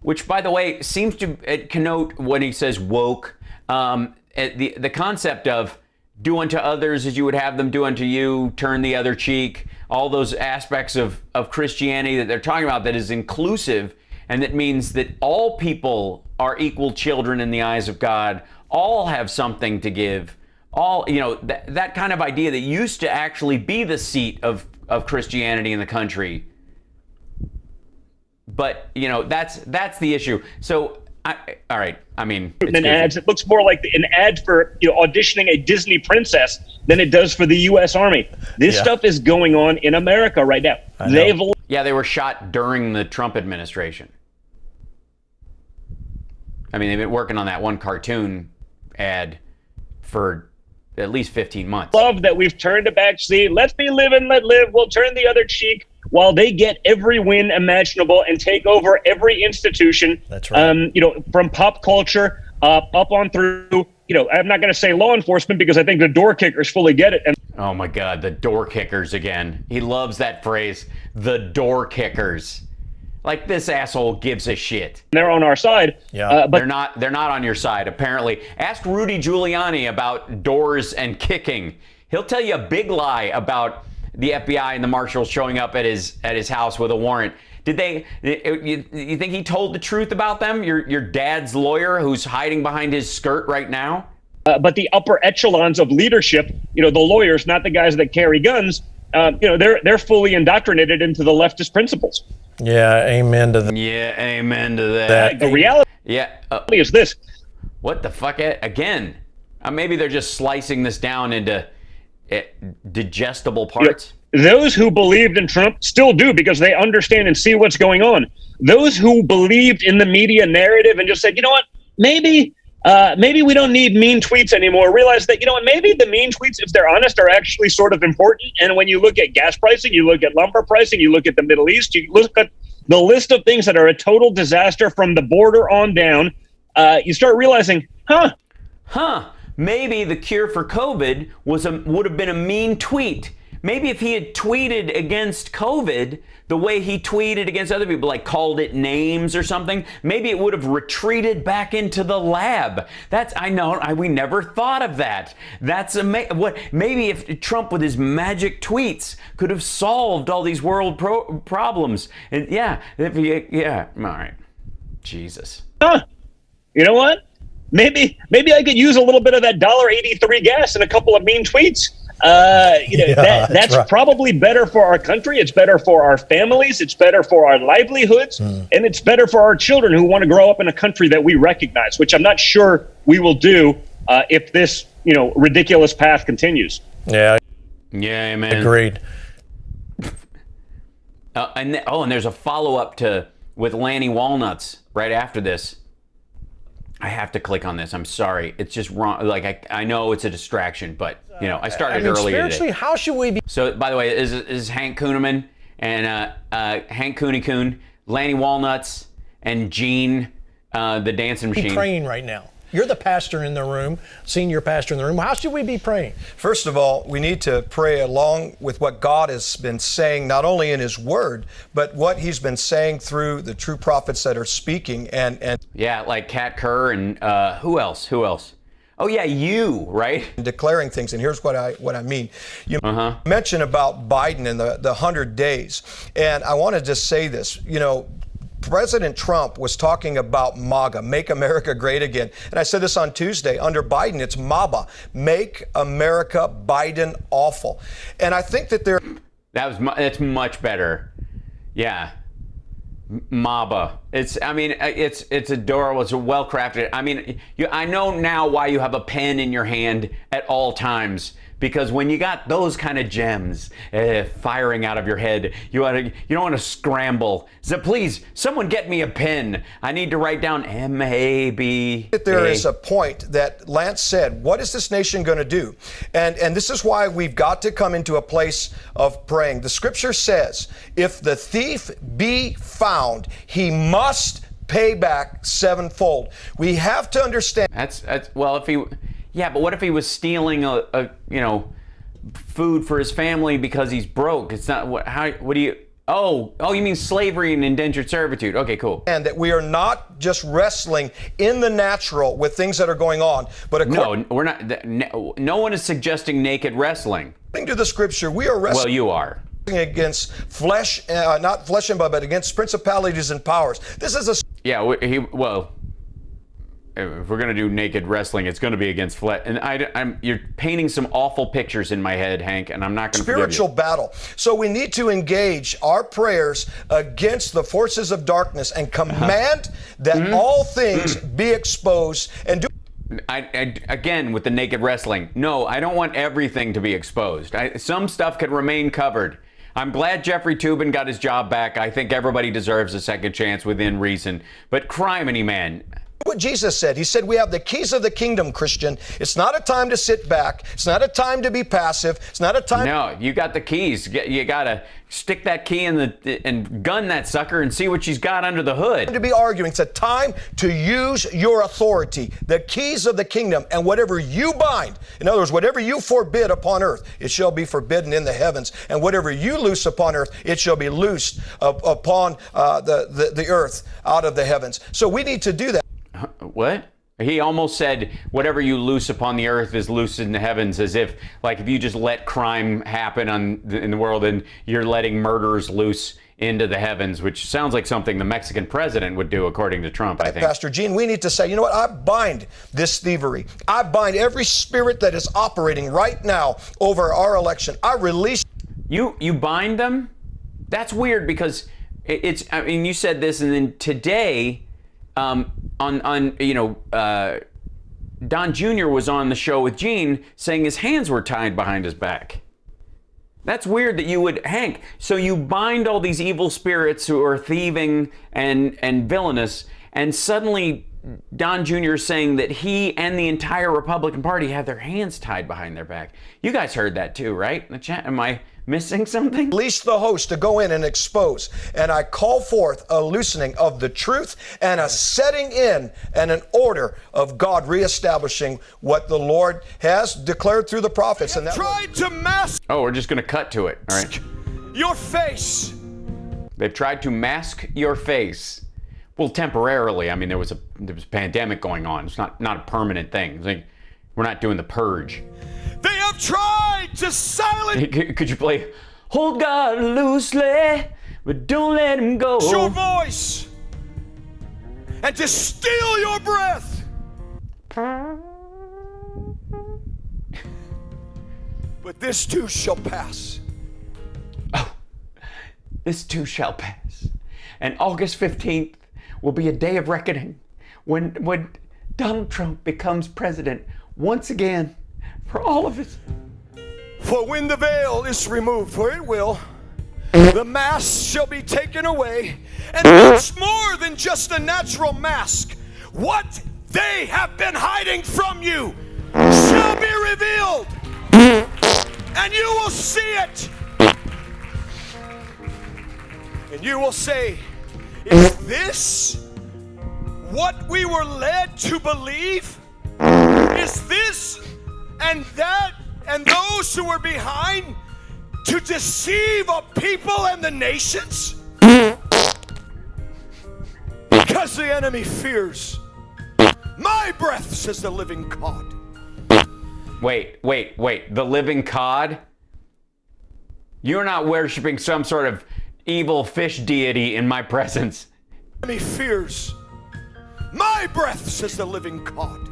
Which, by the way, seems to connote when he says woke, the concept of do unto others as you would have them do unto you, turn the other cheek, all those aspects of Christianity that they're talking about that is inclusive, and that means that all people are equal children in the eyes of God. All have something to give. All, that kind of idea that used to actually be the seat of Christianity in the country. But, that's the issue. So, all right. Ads. It looks more like an ad for auditioning a Disney princess than it does for the U.S. Army. This stuff is going on in America right now. They were shot during the Trump administration. They've been working on that one cartoon ad for at least 15 months. Love that we've turned a back seat. Let's be live and let live. We'll turn the other cheek while they get every win imaginable and take over every institution. That's right. From pop culture up on through. I'm not going to say law enforcement because I think the door kickers fully get it. And oh my God, the door kickers again. He loves that phrase, the door kickers. Like, this asshole gives a shit. They're on our side. Yeah. But they're not on your side, apparently. Ask Rudy Giuliani about doors and kicking. He'll tell you a big lie about the FBI and the marshals showing up at his house with a warrant. You think he told the truth about them? Your dad's lawyer who's hiding behind his skirt right now? But the upper echelons of leadership, the lawyers, not the guys that carry guns, they're fully indoctrinated into the leftist principles. Yeah, amen to that. Yeah, amen to that. The reality is this. What the fuck? Again, maybe they're just slicing this down into digestible parts. Those who believed in Trump still do because they understand and see what's going on. Those who believed in the media narrative and just said, what, maybe we don't need mean tweets anymore, realize that, maybe the mean tweets, if they're honest, are actually sort of important. And when you look at gas pricing, you look at lumber pricing, you look at the Middle East, you look at the list of things that are a total disaster from the border on down, you start realizing, maybe the cure for COVID would have been a mean tweet. Maybe if he had tweeted against COVID the way he tweeted against other people, like called it names or something, maybe it would have retreated back into the lab. We never thought of that. That's maybe if Trump with his magic tweets could have solved all these world problems. And all right. Jesus. You know what? Maybe I could use a little bit of that $1.83 gas and a couple of mean tweets. That's right. Probably better for our country. It's better for our families. It's better for our livelihoods, and it's better for our children who want to grow up in a country that we recognize, which I'm not sure we will do if this ridiculous path continues. Yeah. Yeah, man. Agreed. And there's a follow-up with Lanny Walnuts right after this. I have to click on this. I'm sorry. It's just wrong. Like, I know it's a distraction, but, I started earlier spiritually, today. how should we be? So, by the way, this is Hank Kuhneman and Hank Cooney, Lanny Walnuts, and Gene, the dancing machine. Praying right now. You're the pastor in the room, senior pastor in the room. How should we be praying? First of all, we need to pray along with what God has been saying, not only in His Word, but what He's been saying through the true prophets that are speaking. And yeah, like Kat Kerr and who else? Oh yeah, you, right? Declaring things. And here's what I mean. You mentioned about Biden and the 100 days. And I want to just say this, President Trump was talking about MAGA, Make America Great Again. And I said this on Tuesday. Under Biden, it's MABA, Make America Biden Awful. And I think that that's much better. Yeah. MABA. It's adorable. It's well crafted. I mean, I know now why you have a pen in your hand at all times. Because when you got those kind of gems firing out of your head, you don't want to scramble. So please, someone get me a pen. I need to write down M-A-B. There is a point that Lance said, what is this nation going to do? And this is why we've got to come into a place of praying. The scripture says, if the thief be found, he must pay back sevenfold. We have to understand. Yeah, but what if he was stealing food for his family because he's broke? It's not what do you? Oh, you mean slavery and indentured servitude? Okay, cool. And that we are not just wrestling in the natural with things that are going on, but no, we're not. No one is suggesting naked wrestling. According to the scripture, we are wrestling. Well, you are. Against flesh, not flesh and blood, but against principalities and powers. This is a. Yeah, if we're gonna do naked wrestling, it's gonna be against flesh. And you're painting some awful pictures in my head, Hank, and I'm not gonna spiritual forgive you. battle. So we need to engage our prayers against the forces of darkness and command that all things be exposed and do. Again, with the naked wrestling, no, I don't want everything to be exposed. Some stuff can remain covered. I'm glad Jeffrey Toobin got his job back. I think everybody deserves a second chance within reason. But criminy, man. What Jesus said. He said, we have the keys of the kingdom, Christian. It's not a time to sit back. It's not a time to be passive. It's not a time. No, you got the keys. You got to stick that key and gun that sucker and see what she's got under the hood. To be arguing. It's a time to use your authority, the keys of the kingdom, and whatever you bind. In other words, whatever you forbid upon earth, it shall be forbidden in the heavens. And whatever you loose upon earth, it shall be loosed upon the earth out of the heavens. So we need to do that. What? He almost said, whatever you loose upon the earth is loosed in the heavens, as if, like, if you just let crime happen in the world and you're letting murderers loose into the heavens, which sounds like something the Mexican president would do, according to Trump, I think. Pastor Gene, we need to say, you know what? I bind this thievery. I bind every spirit that is operating right now over our election. I release. You bind them? That's weird because you said this, and then today, Don Jr. was on the show with Gene saying his hands were tied behind his back. That's weird that you would, Hank. So you bind all these evil spirits who are thieving and villainous, and suddenly Don Jr. is saying that he and the entire Republican Party have their hands tied behind their back. You guys heard that too, right? In the chat, am I missing something? Release the host to go in and expose. And I call forth a loosening of the truth and a setting in and an order of God reestablishing what the Lord has declared through the prophets. And that tried to mask. Oh, we're just going to cut to it. All right. Your face. They've tried to mask your face. Well, temporarily. I mean, there was a pandemic going on. It's not a permanent thing. It's like, we're not doing the purge. They have tried to silence. Could you play Hold God loosely, but don't let him go? Your voice. and to steal your breath. But this too shall pass. Oh, this too shall pass. And August 15th will be a day of reckoning when Donald Trump becomes president once again for all of us. For when the veil is removed, for it will, the mask shall be taken away, and it's more than just a natural mask. What they have been hiding from you shall be revealed, and you will see it. And you will say, is this what we were led to believe? Is this and that and those who were behind to deceive a people and the nations? Because the enemy fears my breath, says the living God. Wait. The living cod? You're not worshiping some sort of evil fish deity in my presence. The enemy fears my breath, says the living God.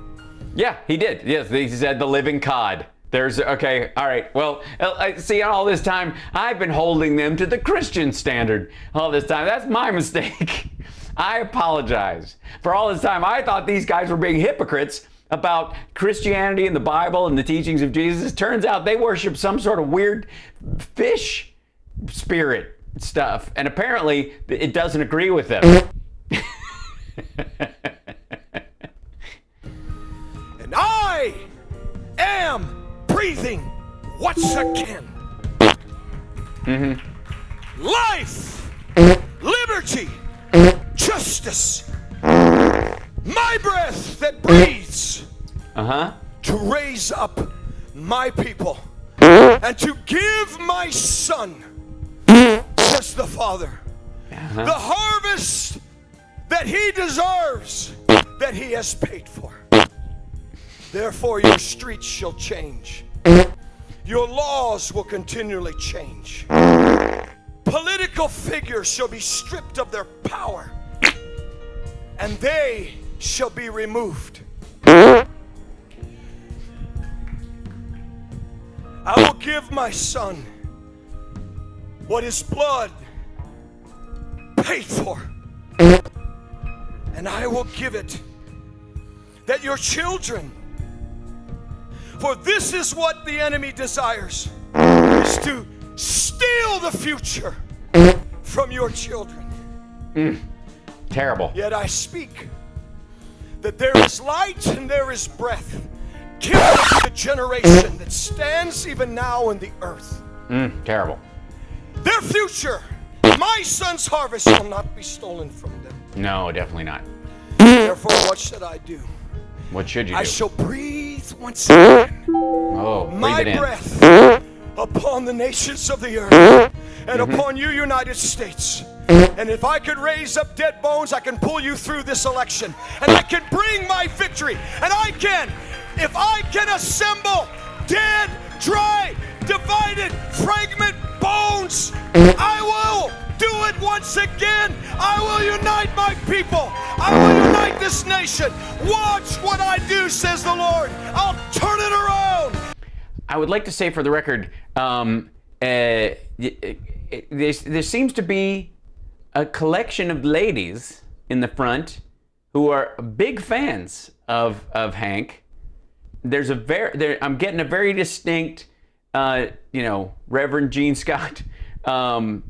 Yeah, he did. Yes, he said the living cod. Okay, all right. Well, I see, all this time, I've been holding them to the Christian standard all this time. That's my mistake. I apologize. For all this time, I thought these guys were being hypocrites about Christianity and the Bible and the teachings of Jesus. Turns out they worship some sort of weird fish spirit stuff. And apparently, it doesn't agree with them. And I am breathing once again. Life, liberty, justice. My breath that breathes to raise up my people and to give my son, says the Father, the harvest that he deserves, that he has paid for. Therefore your streets shall change. Your laws will continually change. Political figures shall be stripped of their power, and they shall be removed. I will give my son what his blood paid for, and I will give it that your children, for this is what the enemy desires, is to steal the future from your children. Terrible. Yet I speak that there is light and there is breath given to the generation that stands even now in the earth. Terrible. Their future, my son's harvest, will not be stolen from them. No, definitely not. Therefore, what should I do? What should you do? I shall breathe once again breathe my it in. breath upon the nations of the earth and upon you, United States. And if I could raise up dead bones, I can pull you through this election. And I can bring my victory. And I can, if I can assemble dead, dry, divided, fragment bones, I will do it once again. I will unite my people. I will unite this nation. Watch what I do, says the Lord. I'll turn it around. I would like to say for the record, there seems to be a collection of ladies in the front who are big fans of Hank. There's I'm getting a very distinct, Reverend Gene Scott, kind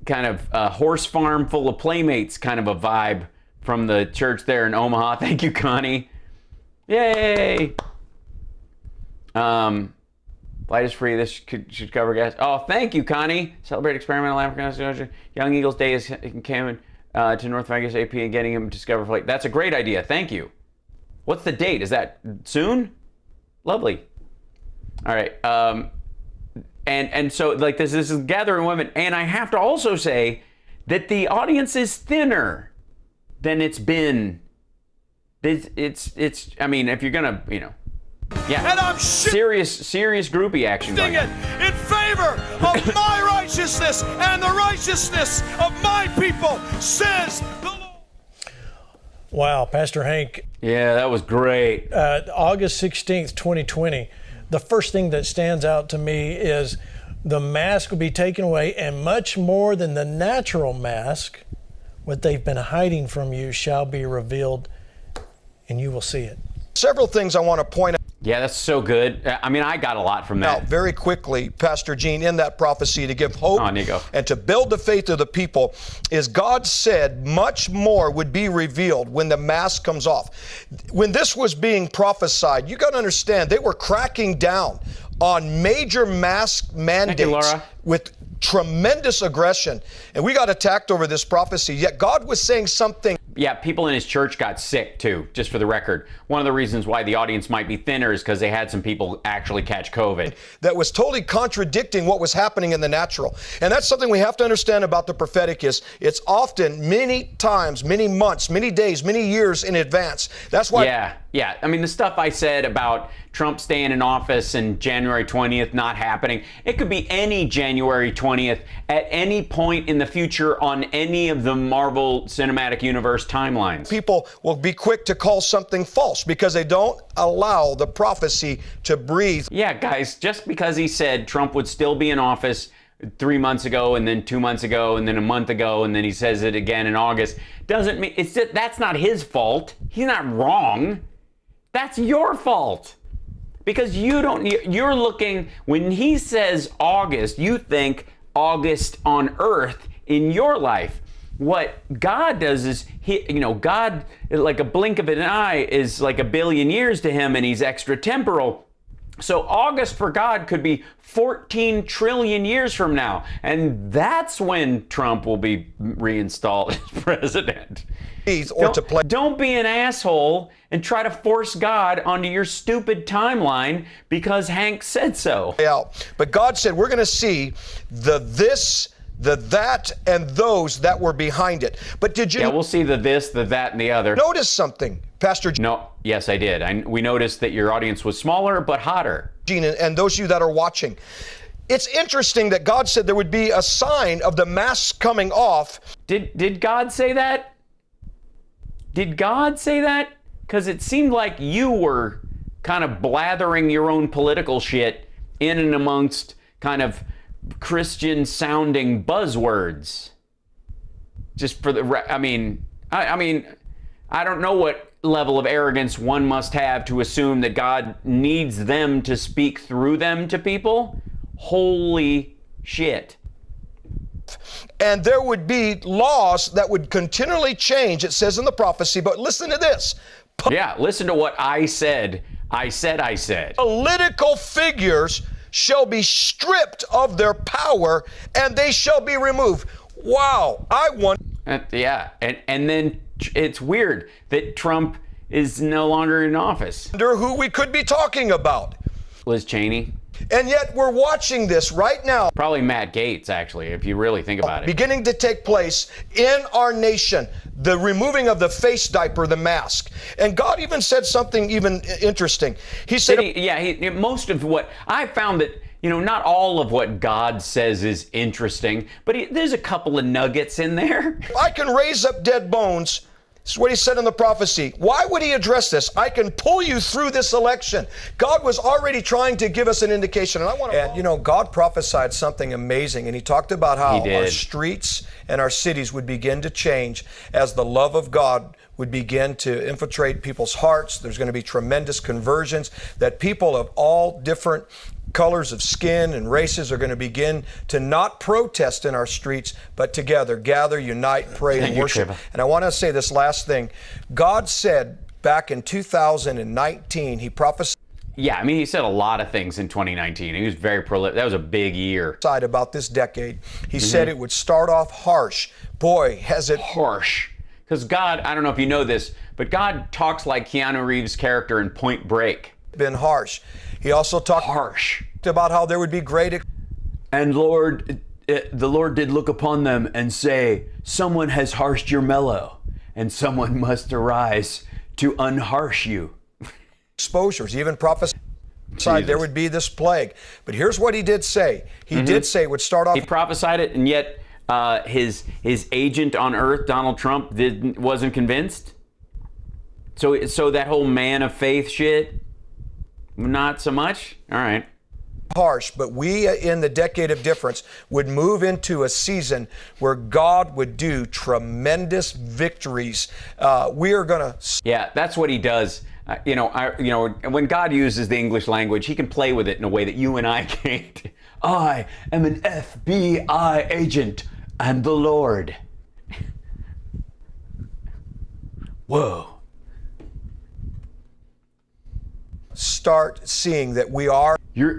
of horse farm full of playmates kind of a vibe from the church there in Omaha. Thank you, Connie. Yay! Flight is free. This should cover gas. Oh, thank you, Connie. Celebrate experimental African Young Eagles Day is coming to North Vegas AP and getting him to discover flight. That's a great idea. Thank you. What's the date? Is that soon? Lovely. All right. And so like this is gathering women, and I have to also say that the audience is thinner than it's been. It's. I mean, if you're gonna, yeah, And I'm serious groupie action going on. it in favor of my righteousness and the righteousness of my people, says the Lord. Wow, Pastor Hank. Yeah, that was great. August 16th, 2020, the first thing that stands out to me is the mask will be taken away, and much more than the natural mask, what they've been hiding from you shall be revealed, and you will see it. Several things I want to point out. Yeah, that's so good. I mean, I got a lot from that. Now, very quickly, Pastor Gene, in that prophecy to give hope On you go. and to build the faith of the people, is God said much more would be revealed when the mask comes off. When this was being prophesied, you got to understand, they were cracking down on major mask mandates Laura. with tremendous aggression. And we got attacked over this prophecy, yet God was saying something. Yeah, people in his church got sick too, just for the record. One of the reasons why the audience might be thinner is because they had some people actually catch COVID. That was totally contradicting what was happening in the natural. And that's something we have to understand about the prophetic is it's often many times, many months, many days, many years in advance. That's why. Yeah. I mean, the stuff I said about Trump staying in office and January 20th not happening, it could be any January 20th at any point in the future on any of the Marvel Cinematic Universe timelines. People will be quick to call something false because they don't allow the prophecy to breathe. Yeah, guys, just because he said Trump would still be in office 3 months ago and then 2 months ago and then a month ago and then he says it again in August doesn't mean that's not his fault. He's not wrong. That's your fault. Because you're looking, when he says August, you think August on earth in your life. What God does is, God, like a blink of an eye, is like a billion years to him, and he's extra temporal. So August for God could be 14 trillion years from now. And that's when Trump will be reinstalled as president. Don't be an asshole and try to force God onto your stupid timeline because Hank said so. But God said we're going to see the this, the that, and those that were behind it. But did you? Yeah, we'll see the this, the that, and the other. Notice something, Pastor Gene. No, yes, I did. We noticed that your audience was smaller but hotter. Gene, and those of you that are watching. It's interesting that God said there would be a sign of the mask coming off. Did God say that? Did God say that? Because it seemed like you were kind of blathering your own political shit in and amongst kind of Christian-sounding buzzwords. Just for the, I mean, I don't know what level of arrogance one must have to assume that God needs them to speak through them to people. Holy shit. And there would be laws that would continually change, it says in the prophecy, but listen to this. Yeah, listen to what I said. I said. Political figures shall be stripped of their power and they shall be removed. Wow, I want. Yeah, and then it's weird that Trump is no longer in office. Wonder who we could be talking about. Liz Cheney. And yet we're watching this right now. Probably Matt Gaetz, actually, if you really think about it. Beginning to take place in our nation, the removing of the face diaper, the mask. And God even said something even interesting. He said, most of what I found that, not all of what God says is interesting, but there's a couple of nuggets in there. I can raise up dead bones. This is what he said in the prophecy. Why would he address this? I can pull you through this election. God was already trying to give us an indication. And God prophesied something amazing. And he talked about how our streets and our cities would begin to change as the love of God would begin to infiltrate people's hearts. There's going to be tremendous conversions, that people of all different colors of skin and races are going to begin to not protest in our streets, but together, gather, unite, pray, and worship. And I want to say this last thing. God said back in 2019, he prophesied. Yeah, he said a lot of things in 2019. He was very prolific. That was a big year. About this decade. He said it would start off harsh. Boy, has it. Harsh. Because God, I don't know if you know this, but God talks like Keanu Reeves' character in Point Break. Been harsh. He also talked about how there would be great. And the Lord did look upon them and say, someone has harshed your mellow, and someone must arise to unharsh you. Exposures, even prophesied there would be this plague. But here's what he did say. He did say it would start off. He prophesied it, and yet his agent on earth, Donald Trump, wasn't convinced. So that whole man of faith shit, not so much? All right. Harsh, but we in the decade of difference would move into a season where God would do tremendous victories. We are going to. Yeah, that's what he does. When God uses the English language, he can play with it in a way that you and I can't. I am an FBI agent and the Lord. Whoa. Start seeing that we are.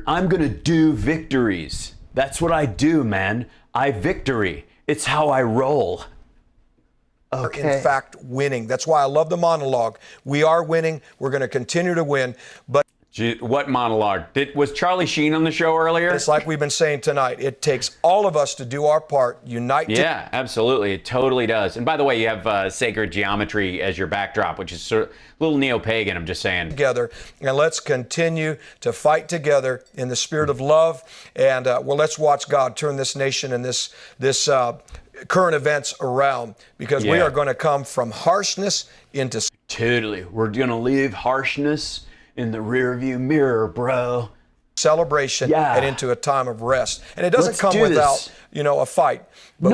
I'm going to do victories. That's what I do, man. I victory. It's how I roll. Okay. In fact, winning. That's why I love the monologue. We are winning. We're going to continue to win. But what monologue? Was Charlie Sheen on the show earlier? it's like we've been saying tonight. It takes all of us to do our part. Unite. Yeah, absolutely. It totally does. And by the way, you have sacred geometry as your backdrop, which is sort of a little neo-pagan, I'm just saying. Together, and let's continue to fight together in the spirit of love. And let's watch God turn this nation and this current events around, because we are going to come from harshness into. Totally. We're going to leave harshness in the rearview mirror, bro. Celebration and into a time of rest. And it doesn't come without, a fight. But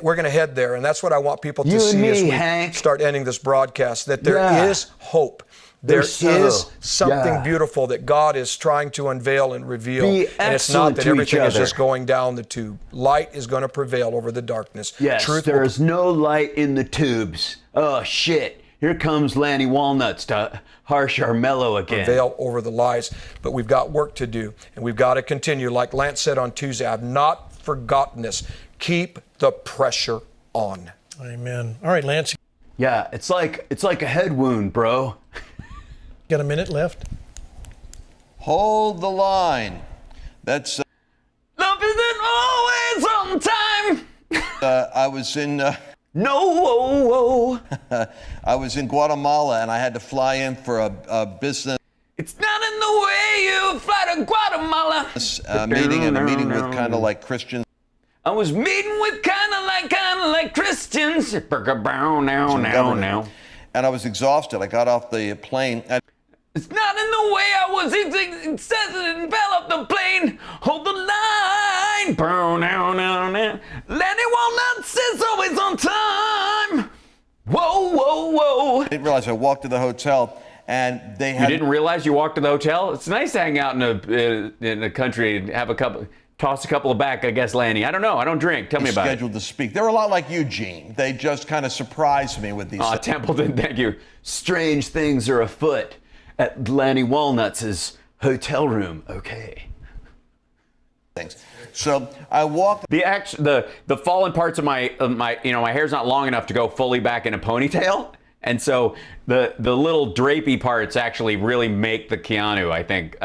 we're gonna head there, and that's what I want people to see as we start ending this broadcast, that there is hope. There is something beautiful that God is trying to unveil and reveal. And it's not that everything is just going down the tube. Light is going to prevail over the darkness. Yes, there is no light in the tubes. Oh, shit. Here comes Lanny Walnuts to harsh our mellow again. Prevail over the lies. But we've got work to do, and we've got to continue. Like Lance said on Tuesday, I've not forgotten this. Keep the pressure on. Amen. All right, Lance. Yeah, it's like a head wound, bro. Got a minute left. Hold the line. That's. Love isn't always on time. I was in. I was in Guatemala, and I had to fly in for a business. It's not in the way you fly to Guatemala. meeting with kind of like Christians. I was meeting with kind of like Christians. Now. And I was exhausted. I got off the plane. It's not in the way I was. It says it enveloped the plane. Hold the line. Now. Lenny Walnuts is always on time. Whoa. I didn't realize I walked to the hotel, and they had. You didn't realize you walked to the hotel? It's nice to hang out in a country and have toss a couple of back, I guess, Lanny. I don't know. I don't drink. Tell me about it. Scheduled to speak. They're a lot like you, Gene. They just kind of surprised me with these. Templeton, thank you. Strange things are afoot at Lanny Walnuts' hotel room. Okay. Things. So I walked. The fallen parts of my my hair's not long enough to go fully back in a ponytail, and so the little drapey parts actually really make the Keanu. I think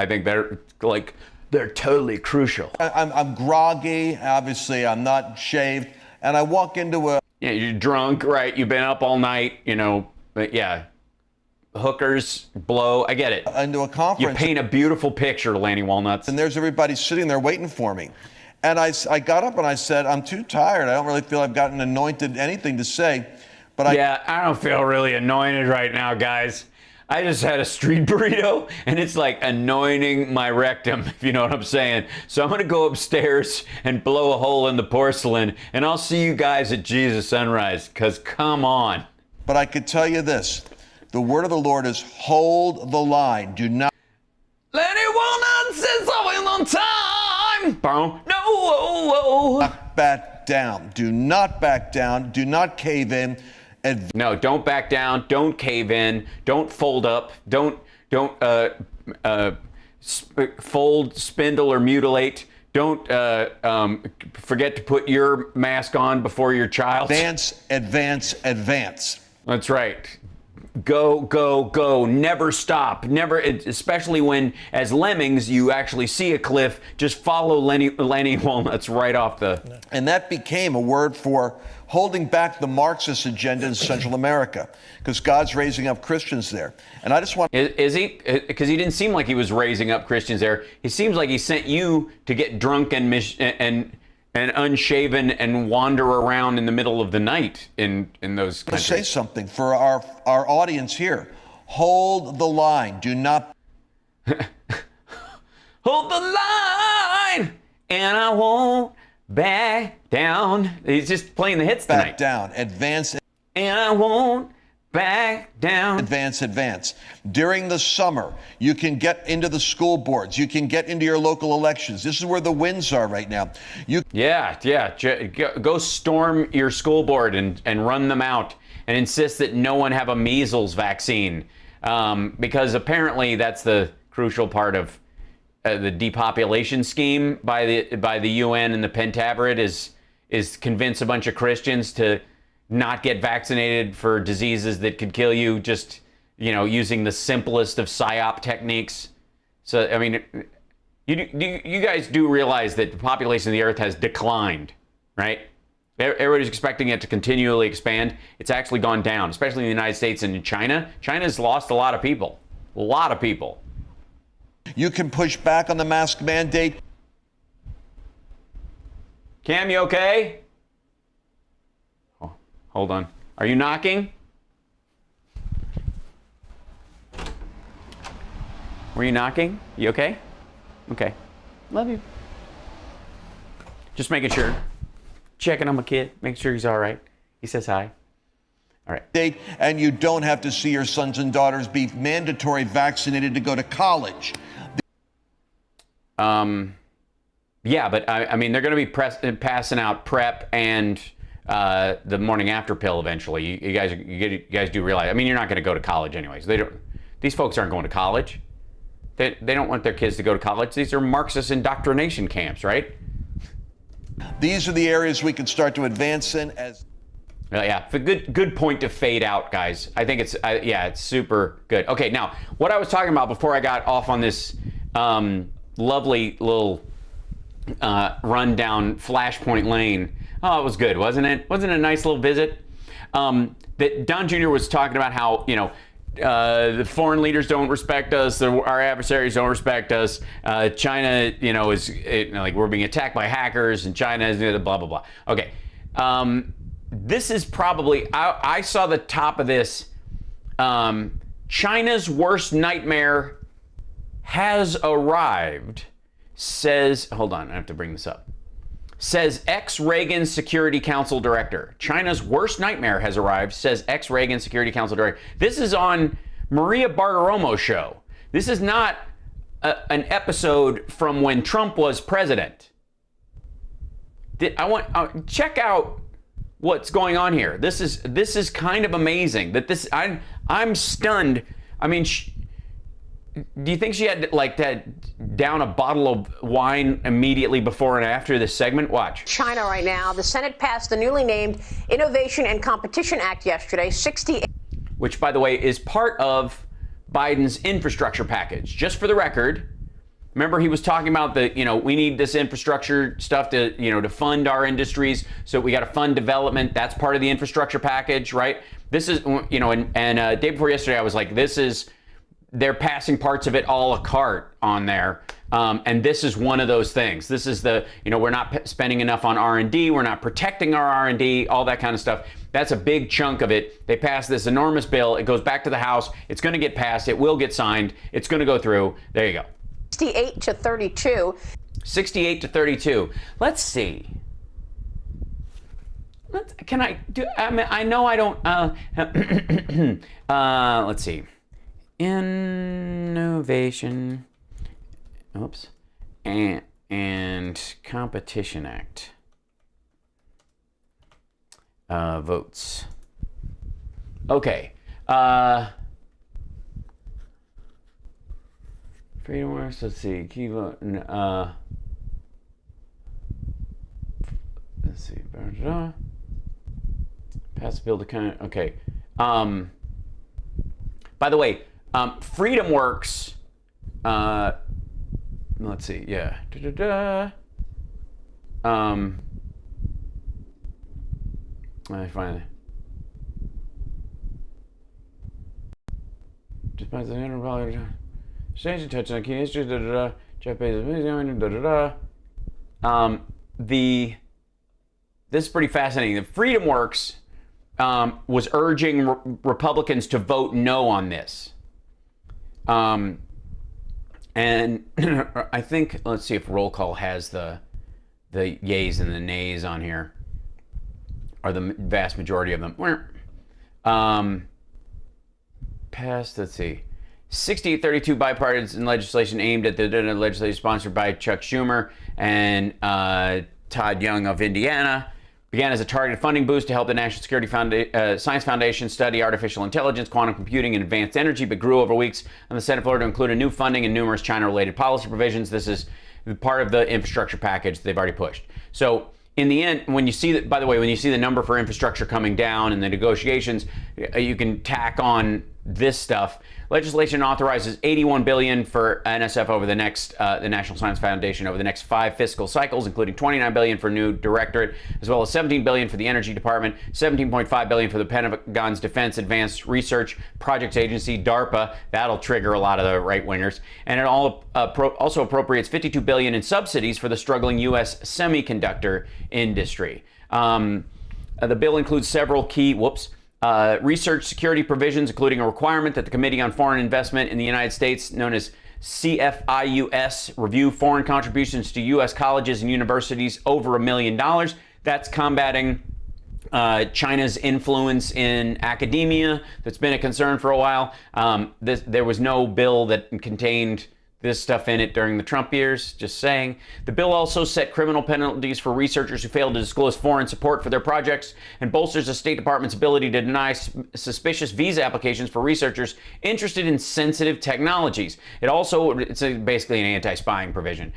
they're totally crucial. I'm groggy. Obviously, I'm not shaved, and I walk into a. Yeah, you're drunk, right? You've been up all night, But yeah, hookers, blow. I get it. Into a conference. You paint a beautiful picture, Lanny Walnuts. And there's everybody sitting there waiting for me. And I got up and I said, I'm too tired. I don't really feel I've gotten anointed anything to say. But I don't feel really anointed right now, guys. I just had a street burrito, and it's like anointing my rectum, if you know what I'm saying. So I'm going to go upstairs and blow a hole in the porcelain, and I'll see you guys at Jesus Sunrise, because come on. But I could tell you this. The word of the Lord is hold the line. Do not. Lenny Walnuts is always on time. No. Not back down. Do not back down. Do not cave in. No, don't back down. Don't cave in. Don't fold up. Don't fold, spindle, or mutilate. Don't forget to put your mask on before your child. Advance. That's right. Go. Never stop. Never, especially when, as lemmings, you actually see a cliff. Just follow Lenny Walnuts right off the. And that became a word for holding back the Marxist agenda in Central America, because God's raising up Christians there. And I just want. Is he? Because he didn't seem like he was raising up Christians there. He seems like he sent you to get drunk and unshaven and wander around in the middle of the night in those countries. To say something for our audience here. Hold the line. Do not Hold the line, and I won't back down. He's just playing the hits tonight. back down. Advance. And I won't back down. Advance. During the summer, you can get into the school boards. You can get into your local elections. This is where the wins are right now. Go storm your school board and run them out and insist that no one have a measles vaccine, because apparently that's the crucial part of the depopulation scheme by the UN and the Pentaverate is convince a bunch of Christians to not get vaccinated for diseases that could kill you, just using the simplest of psyop techniques. So I mean, you guys do realize that the population of the Earth has declined, right? Everybody's expecting it to continually expand. It's actually gone down, especially in the United States and in China. China's lost a lot of people. You can push back on the mask mandate. Cam, you okay? Oh, hold on. Are you knocking? Were you knocking? You okay? Okay. Love you. Just making sure. Checking on my kid. Making sure he's all right. He says hi. All right. And you don't have to see your sons and daughters be mandatory vaccinated to go to college. Yeah, but I mean, they're going to be passing out PrEP and the morning after pill eventually. You guys do realize. I mean, you're not going to go to college anyways. These folks aren't going to college. They don't want their kids to go to college. These are Marxist indoctrination camps, right? These are the areas we can start to advance in as. Yeah, good point to fade out, guys. I think it's super good. Okay, now what I was talking about before I got off on this lovely little run down Flashpoint Lane. Oh, it was good, wasn't it? Wasn't it a nice little visit? That Don Jr. was talking about how the foreign leaders don't respect us, our adversaries don't respect us. China, is like we're being attacked by hackers, and China is blah blah blah. Okay, this is probably I saw the top of this. China's worst nightmare has arrived. Says, hold on, I have to bring this up. Says ex-Reagan Security Council Director. China's worst nightmare has arrived, says ex-Reagan Security Council Director. This is on Maria Bartiromo's show. This is not an episode from when Trump was president. Check out what's going on here. This is kind of amazing. I'm stunned. I mean, do you think she had that down a bottle of wine immediately before and after this segment? Watch. China right now. The Senate passed the newly named Innovation and Competition Act yesterday. 68. Which, by the way, is part of Biden's infrastructure package. Just for the record, remember he was talking about we need this infrastructure stuff to fund our industries. So we got to fund development. That's part of the infrastructure package, right? This is and day before yesterday I was like, they're passing parts of it a la carte on there. And this is one of those things. This is we're not spending enough on R&D. We're not protecting our R&D, all that kind of stuff. That's a big chunk of it. They passed this enormous bill. It goes back to the House. It's going to get passed. It will get signed. It's going to go through. There you go. 68 to 32. 68 to 32. Let's see. Can I do? I know I don't. Let's see. Innovation, and Competition Act votes. Okay. Freedom Works. Let's see. Key vote. Let's see. Pass bill to kind of. Okay. By the way. Freedom Works, let's see, yeah. I find it. Despite the probably change touch on key issues, Jeff Bezos, this is pretty fascinating. The Freedom Works was urging Republicans to vote no on this. And I think, let's see if roll call has the yays and the nays on here, or the vast majority of them. Passed, let's see, 68-32 bipartisan legislation aimed at the legislation sponsored by Chuck Schumer and Todd Young of Indiana. Began as a targeted funding boost to help the National Security Science Foundation study artificial intelligence, quantum computing, and advanced energy, but grew over weeks on the Senate floor to include a new funding and numerous China-related policy provisions. This is part of the infrastructure package they've already pushed. So in the end, when you see that, by the way, when you see the number for infrastructure coming down in the negotiations, you can tack on this stuff. Legislation authorizes $81 billion for NSF over the next, the National Science Foundation over the next 5 fiscal cycles, including $29 billion for a new directorate, as well as $17 billion for the Energy Department, $17.5 billion for the Pentagon's Defense Advanced Research Projects Agency, DARPA. That'll trigger a lot of the right-wingers. And it also appropriates $52 billion in subsidies for the struggling U.S. semiconductor industry. The bill includes several key, research security provisions, including a requirement that the Committee on Foreign Investment in the United States, known as CFIUS, review foreign contributions to U.S. colleges and universities over $1 million. That's combating China's influence in academia. That's been a concern for a while. There was no bill that contained this stuff in it during the Trump years, just saying. The bill also set criminal penalties for researchers who failed to disclose foreign support for their projects and bolsters the State Department's ability to deny suspicious visa applications for researchers interested in sensitive technologies. It's basically an anti-spying provision.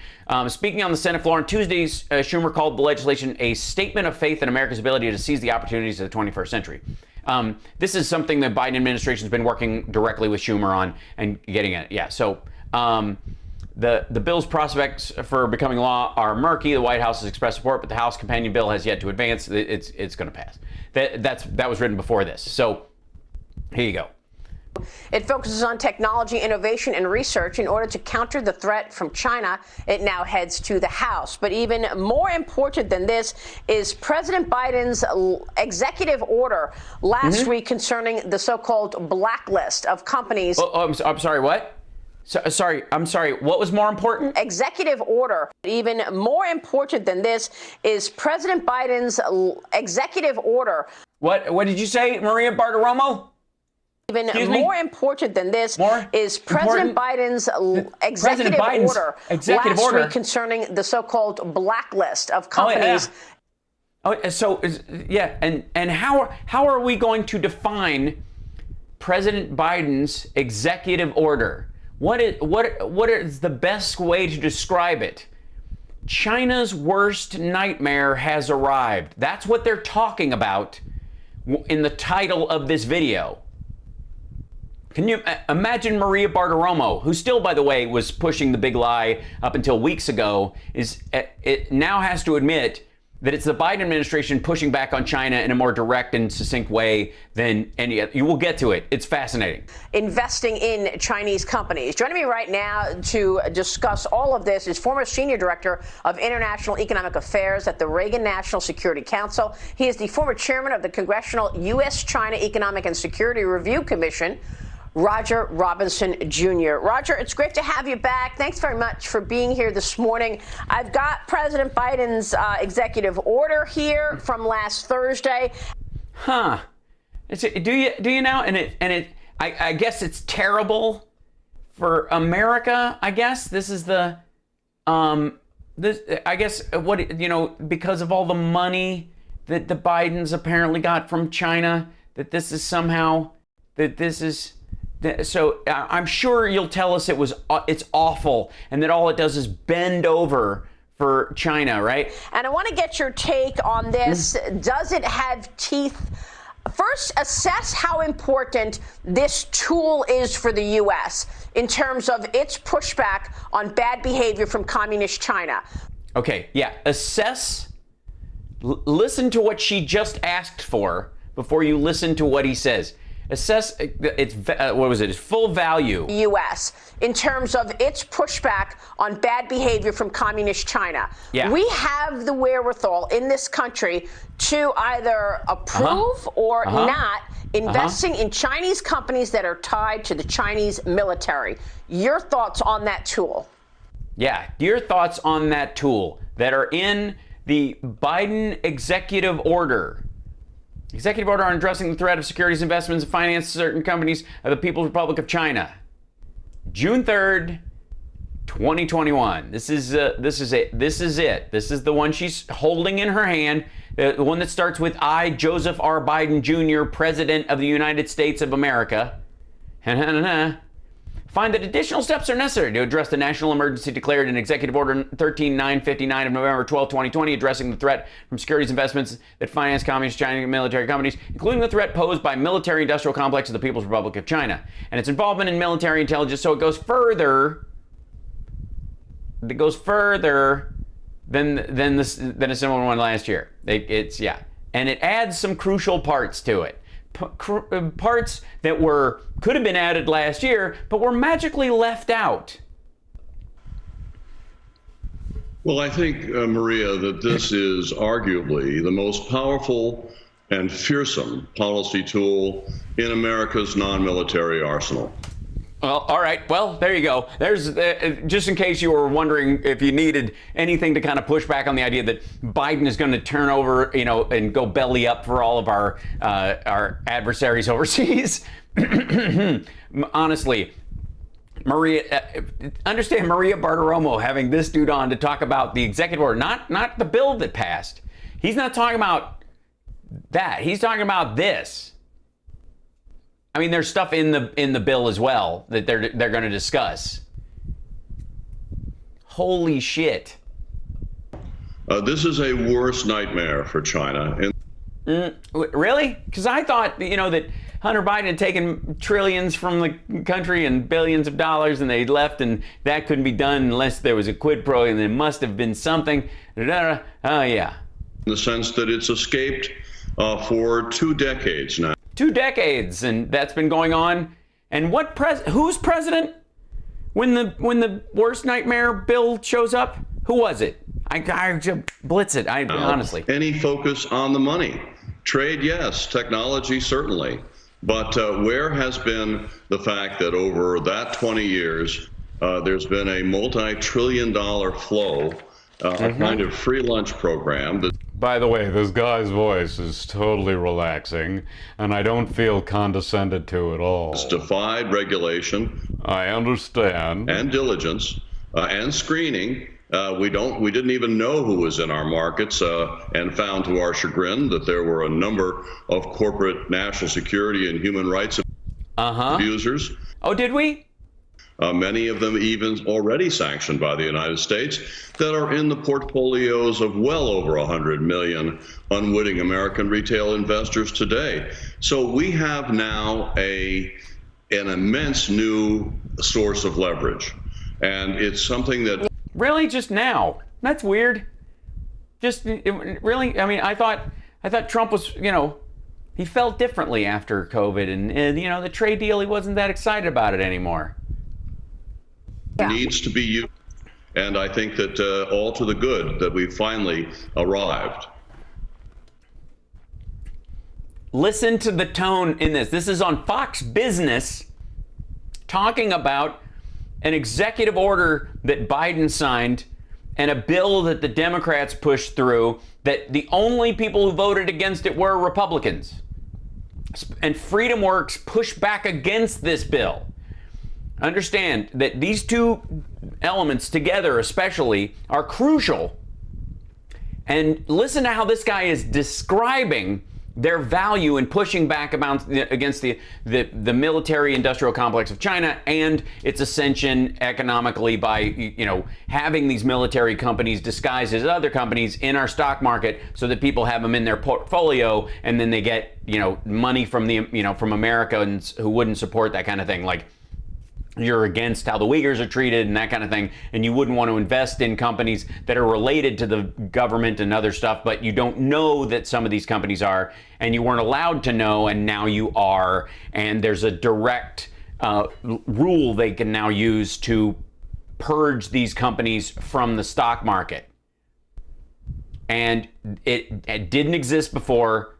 Speaking on the Senate floor on Tuesday, Schumer called the legislation a statement of faith in America's ability to seize the opportunities of the 21st century. This is something the Biden administration has been working directly with Schumer on and getting it. Yeah, so the bill's prospects for becoming law are murky. The White House has expressed support, but the House companion bill has yet to advance. It's going to pass. That was written before this. So here you go. It focuses on technology, innovation, and research. In order to counter the threat from China, it now heads to the House. But even more important than this is President Biden's executive order last week concerning the so-called blacklist of companies. I'm sorry, what? I'm sorry. What was more important? Executive order. Even more important than this is President Biden's executive order. What did you say, Maria Bartiromo? Even more important than this is President Biden's executive order last week concerning the so-called blacklist of companies. And how are we going to define President Biden's executive order? What is the best way to describe it? China's worst nightmare has arrived. That's what they're talking about in the title of this video. Can you imagine Maria Bartiromo, who still, by the way, was pushing the big lie up until weeks ago, it now has to admit that it's the Biden administration pushing back on China in a more direct and succinct way than any other. You will get to it. It's fascinating. Investing in Chinese companies. Joining me right now to discuss all of this is former Senior Director of International Economic Affairs at the Reagan National Security Council. He is the former Chairman of the Congressional U.S.-China Economic and Security Review Commission, Roger Robinson Jr. Roger, it's great to have you back. Thanks very much for being here this morning. I've got President Biden's executive order here from last Thursday. Do you now? I guess it's terrible for America. I guess this is the because of all the money that the Bidens apparently got from China, that this is somehow So I'm sure you'll tell us it's awful and that all it does is bend over for China, right? And I want to get your take on this. Does it have teeth? First, assess how important this tool is for the U.S. in terms of its pushback on bad behavior from communist China. Okay, yeah. Assess, listen to what she just asked for before you listen to what he says. assess its what was it? Its full value. U.S. in terms of its pushback on bad behavior from communist China. Yeah. We have the wherewithal in this country to either approve or not investing in Chinese companies that are tied to the Chinese military. Your thoughts on that tool? Yeah, your thoughts on that tool that are in the Biden executive order. Executive order on addressing the threat of securities investments and finance certain companies of the People's Republic of China. June 3rd, 2021. This is it. This is the one she's holding in her hand. The one that starts with I, Joseph R. Biden Jr., President of the United States of America. Find that additional steps are necessary to address the national emergency declared in Executive Order 13959 of November 12, 2020, addressing the threat from securities investments that finance communist Chinese military companies, including the threat posed by military-industrial complex of the People's Republic of China and its involvement in military intelligence. So it goes further. It goes further than a similar one last year. And it adds some crucial parts to it. Parts that could have been added last year, but were magically left out. Well, I think, Maria, that this is arguably the most powerful and fearsome policy tool in America's non-military arsenal. Well, all right. Well, there you go. There's just in case you were wondering if you needed anything to kind of push back on the idea that Biden is going to turn over, and go belly up for all of our adversaries overseas. Honestly, understand Maria Bartiromo having this dude on to talk about the executive order, not the bill that passed. He's not talking about that. He's talking about this. I mean, there's stuff in the bill as well that they're going to discuss. Holy shit! This is a worse nightmare for China. Really? Because I thought that Hunter Biden had taken trillions from the country and billions of dollars, and they left, and that couldn't be done unless there was a quid pro, and there must have been something. Oh yeah. In the sense that it's escaped for 2 decades now. 2 decades, and that's been going on. And who's president when the worst nightmare bill shows up? Who was it? I just blitz it. Honestly. Any focus on the money? Trade, yes. Technology, certainly. But where has been the fact that over that 20 years, there's been a multi-trillion-dollar flow, a kind of free lunch program that. By the way, this guy's voice is totally relaxing, and I don't feel condescended to at all. It's defied regulation. I understand. And diligence, and screening. We didn't even know who was in our markets, and found to our chagrin that there were a number of corporate national security and human rights abusers. Oh, did we? Many of them even already sanctioned by the United States, that are in the portfolios of well over 100 million unwitting American retail investors today. So we have now an immense new source of leverage. And it's something that... Really? Just now? That's weird. Really? I mean, I thought Trump was, he felt differently after COVID, and the trade deal, he wasn't that excited about it anymore. Needs to be used, and I think that all to the good that we finally arrived. Listen to the tone in this. This is on Fox Business, talking about an executive order that Biden signed and a bill that the Democrats pushed through, that the only people who voted against it were Republicans. And FreedomWorks pushed back against this bill. Understand that these two elements together especially are crucial. And listen to how this guy is describing their value in pushing back against the military industrial complex of China and its ascension economically by having these military companies disguised as other companies in our stock market so that people have them in their portfolio, and then they get money from from Americans who wouldn't support that kind of thing. Like, you're against how the Uyghurs are treated and that kind of thing, and you wouldn't want to invest in companies that are related to the government and other stuff, but you don't know that some of these companies are, and you weren't allowed to know, and now you are, and there's a direct rule they can now use to purge these companies from the stock market. And it didn't exist before.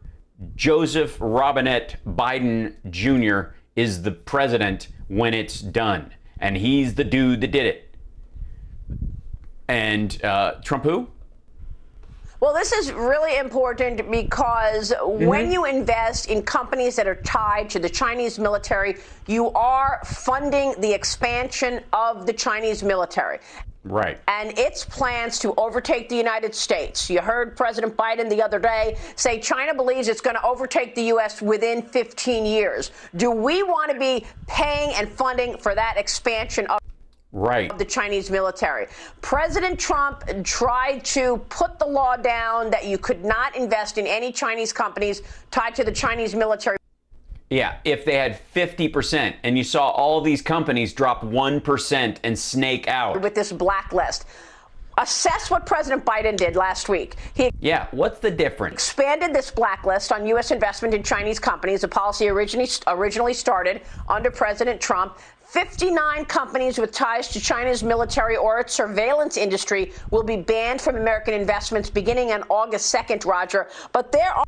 Joseph Robinette Biden Jr. is the president when it's done. And he's the dude that did it. And Trump who? Well, this is really important because when you invest in companies that are tied to the Chinese military, you are funding the expansion of the Chinese military. Right. And its plans to overtake the United States. You heard President Biden the other day say China believes it's going to overtake the U.S. within 15 years. Do we want to be paying and funding for that expansion of the Chinese military? President Trump tried to put the law down that you could not invest in any Chinese companies tied to the Chinese military. Yeah, if they had 50%, and you saw all these companies drop 1% and snake out. With this blacklist. Assess what President Biden did last week. Yeah, what's the difference? Expanded this blacklist on U.S. investment in Chinese companies, a policy originally started under President Trump. 59 companies with ties to China's military or its surveillance industry will be banned from American investments beginning on August 2nd, Roger. But there are...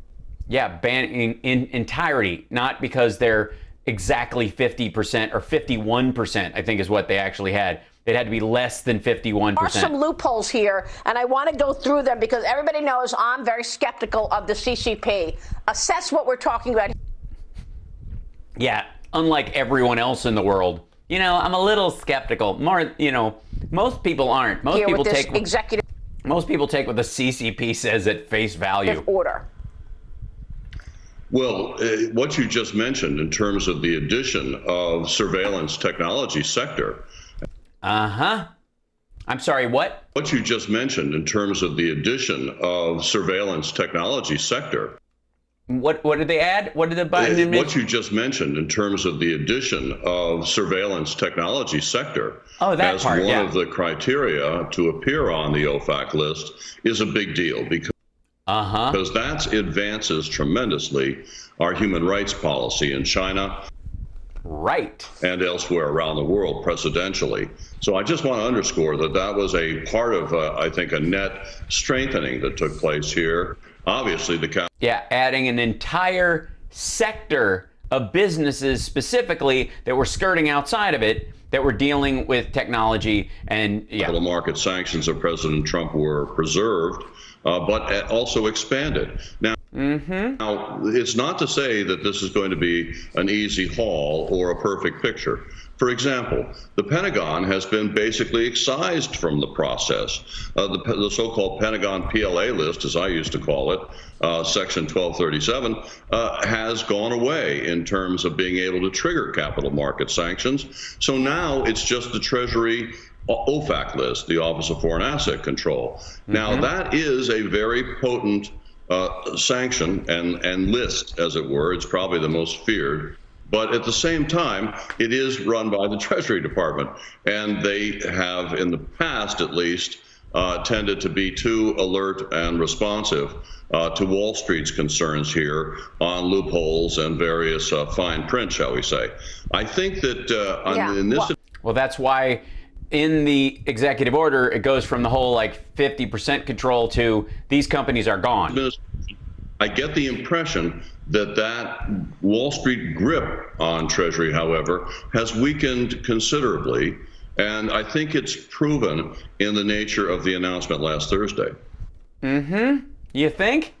Yeah, banning in entirety, not because they're exactly 50% or 51%, I think is what they actually had. It had to be less than 51%. There are some loopholes here, and I want to go through them because everybody knows I'm very skeptical of the CCP. Assess what we're talking about. Yeah, unlike everyone else in the world. You know, I'm a little skeptical. More, you know, most people aren't. Most people take most people take what the CCP says at face value. Order. Well, what you just mentioned in terms of the addition of surveillance technology sector. I'm sorry, what? What you just mentioned in terms of the addition of surveillance technology sector. What did they add? What did the Biden what you just mentioned in terms of the addition of surveillance technology sector as one of the criteria to appear on the OFAC list is a big deal because that advances tremendously our human rights policy in China. Right. And elsewhere around the world, presidentially. So I just want to underscore that that was a part of, I think, a net strengthening that took place here. Obviously, adding an entire sector of businesses specifically that were skirting outside of it, that were dealing with technology and capital market sanctions of President Trump were preserved, but also expanded. Now, now, it's not to say that this is going to be an easy haul or a perfect picture. For example, the Pentagon has been basically excised from the process. The so-called Pentagon PLA list, as I used to call it, Section 1237, has gone away in terms of being able to trigger capital market sanctions. So now it's just the Treasury OFAC list, the Office of Foreign Asset Control. Now, that is a very potent sanction and list, as it were. It's probably the most feared. But at the same time, it is run by the Treasury Department. And they have, in the past at least, tended to be too alert and responsive to Wall Street's concerns here on loopholes and various fine print, shall we say. I think that in this... Well, that's why in the executive order, it goes from the whole like 50% control to these companies are gone. I get the impression that that Wall Street grip on Treasury, however, has weakened considerably. And I think it's proven in the nature of the announcement last Thursday. You think?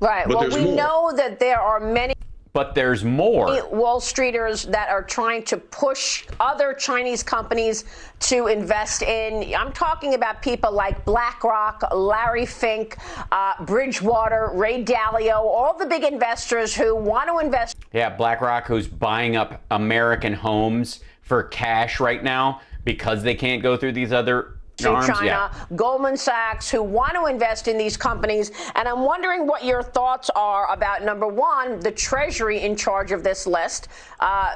Right. But well, we know that there are many... But there's more. Wall Streeters that are trying to push other Chinese companies to invest in. I'm talking about people like BlackRock, Larry Fink, Bridgewater, Ray Dalio, all the big investors who want to invest. Yeah, BlackRock, who's buying up American homes for cash right now because they can't go through these other in China, Goldman Sachs, who want to invest in these companies. And I'm wondering what your thoughts are about, number one, the Treasury in charge of this list,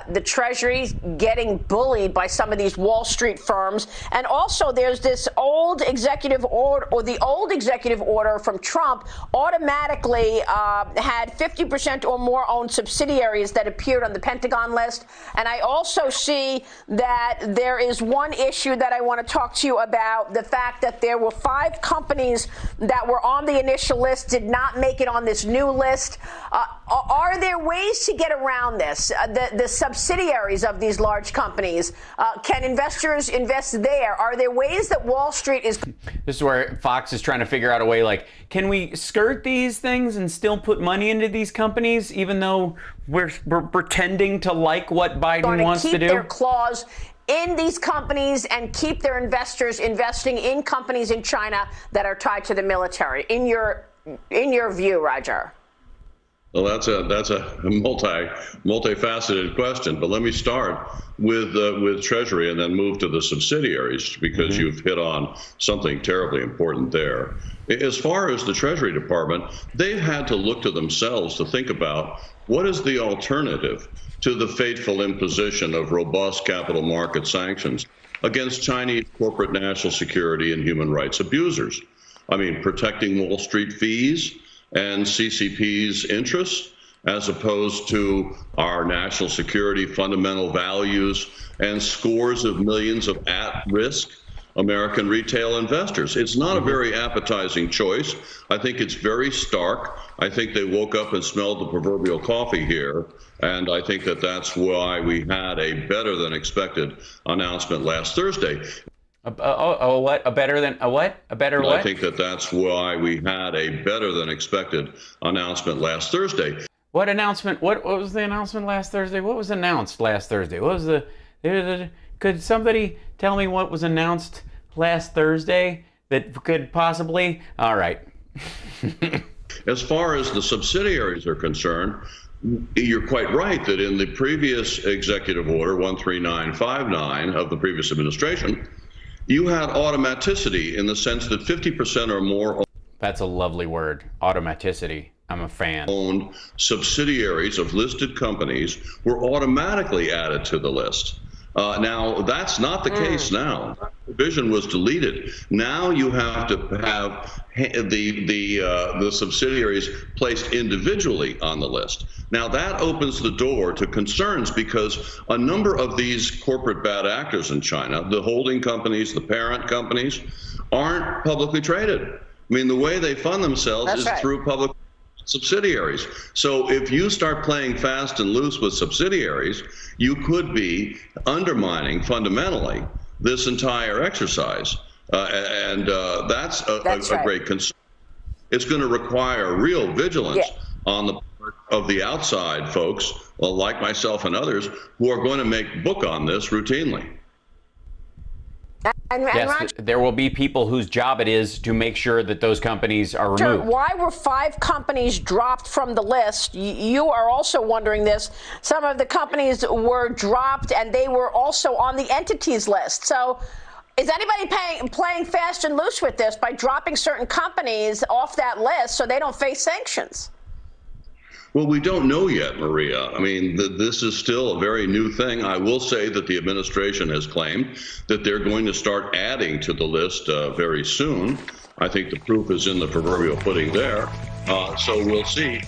the Treasury getting bullied by some of these Wall Street firms. And also there's this old executive order, or the old executive order from Trump automatically had 50% or more owned subsidiaries that appeared on the Pentagon list. And I also see that there is one issue that I want to talk to you about, the fact that there were 5 companies that were on the initial list, did not make it on this new list. Are there ways to get around this? The subsidiaries of these large companies, can investors invest there? Are there ways that Wall Street is... This is where Fox is trying to figure out a way, like, can we skirt these things and still put money into these companies, even though we're pretending to like what Biden wants to do? Keep their clause in these companies and keep their investors investing in companies in China that are tied to the military. In your view, Roger? Well, that's a multifaceted question, but let me start with Treasury and then move to the subsidiaries, because you've hit on something terribly important there. As far as the Treasury Department, they've had to look to themselves to think about what is the alternative to the fateful imposition of robust capital market sanctions against Chinese corporate national security and human rights abusers. I mean, protecting Wall Street fees and CCP's interests, as opposed to our national security fundamental values and scores of millions of at-risk American retail investors. It's not a very appetizing choice. I think it's very stark. I think they woke up and smelled the proverbial coffee here, and I think that that's why we had a better than expected announcement last Thursday. What? A better than a what? A better what? I think that that's why we had a better than expected announcement last Thursday. What announcement? What was the announcement last Thursday? What was announced last Thursday? What was the could somebody tell me what was announced last Thursday that could possibly? All right. As far as the subsidiaries are concerned, you're quite right that in the previous executive order 13959 of the previous administration, you had automaticity in the sense that 50% or more. That's a lovely word, automaticity. I'm a fan. Owned subsidiaries of listed companies were automatically added to the list. Now, that's not the case now. That provision was deleted. Now you have to have the subsidiaries placed individually on the list. Now, that opens the door to concerns, because a number of these corporate bad actors in China, the holding companies, the parent companies, aren't publicly traded. I mean, the way they fund themselves is through public subsidiaries. So if you start playing fast and loose with subsidiaries, you could be undermining fundamentally this entire exercise. That's a great concern. It's going to require real vigilance on the part of the outside folks, like myself and others, who are going to make book on this routinely. Yes, there will be people whose job it is to make sure that those companies are removed. Why were 5 companies dropped from the list? You are also wondering this. Some of the companies were dropped, and they were also on the entities list. So is anybody playing fast and loose with this by dropping certain companies off that list so they don't face sanctions? Well, we don't know yet, Maria. I mean, this is still a very new thing. I will say that the administration has claimed that they're going to start adding to the list very soon. I think the proof is in the proverbial pudding there. So we'll see.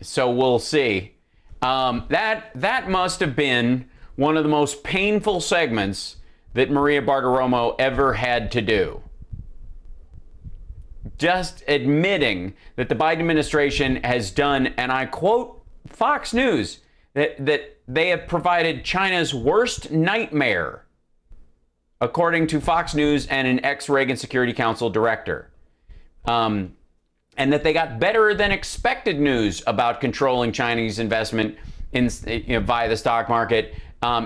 So we'll see. That must have been one of the most painful segments that Maria Bartiromo ever had to do. Just admitting that the Biden administration has done, and I quote Fox News, that they have provided China's worst nightmare, according to Fox News and an ex-Reagan Security Council director. And that they got better than expected news about controlling Chinese investment in, via the stock market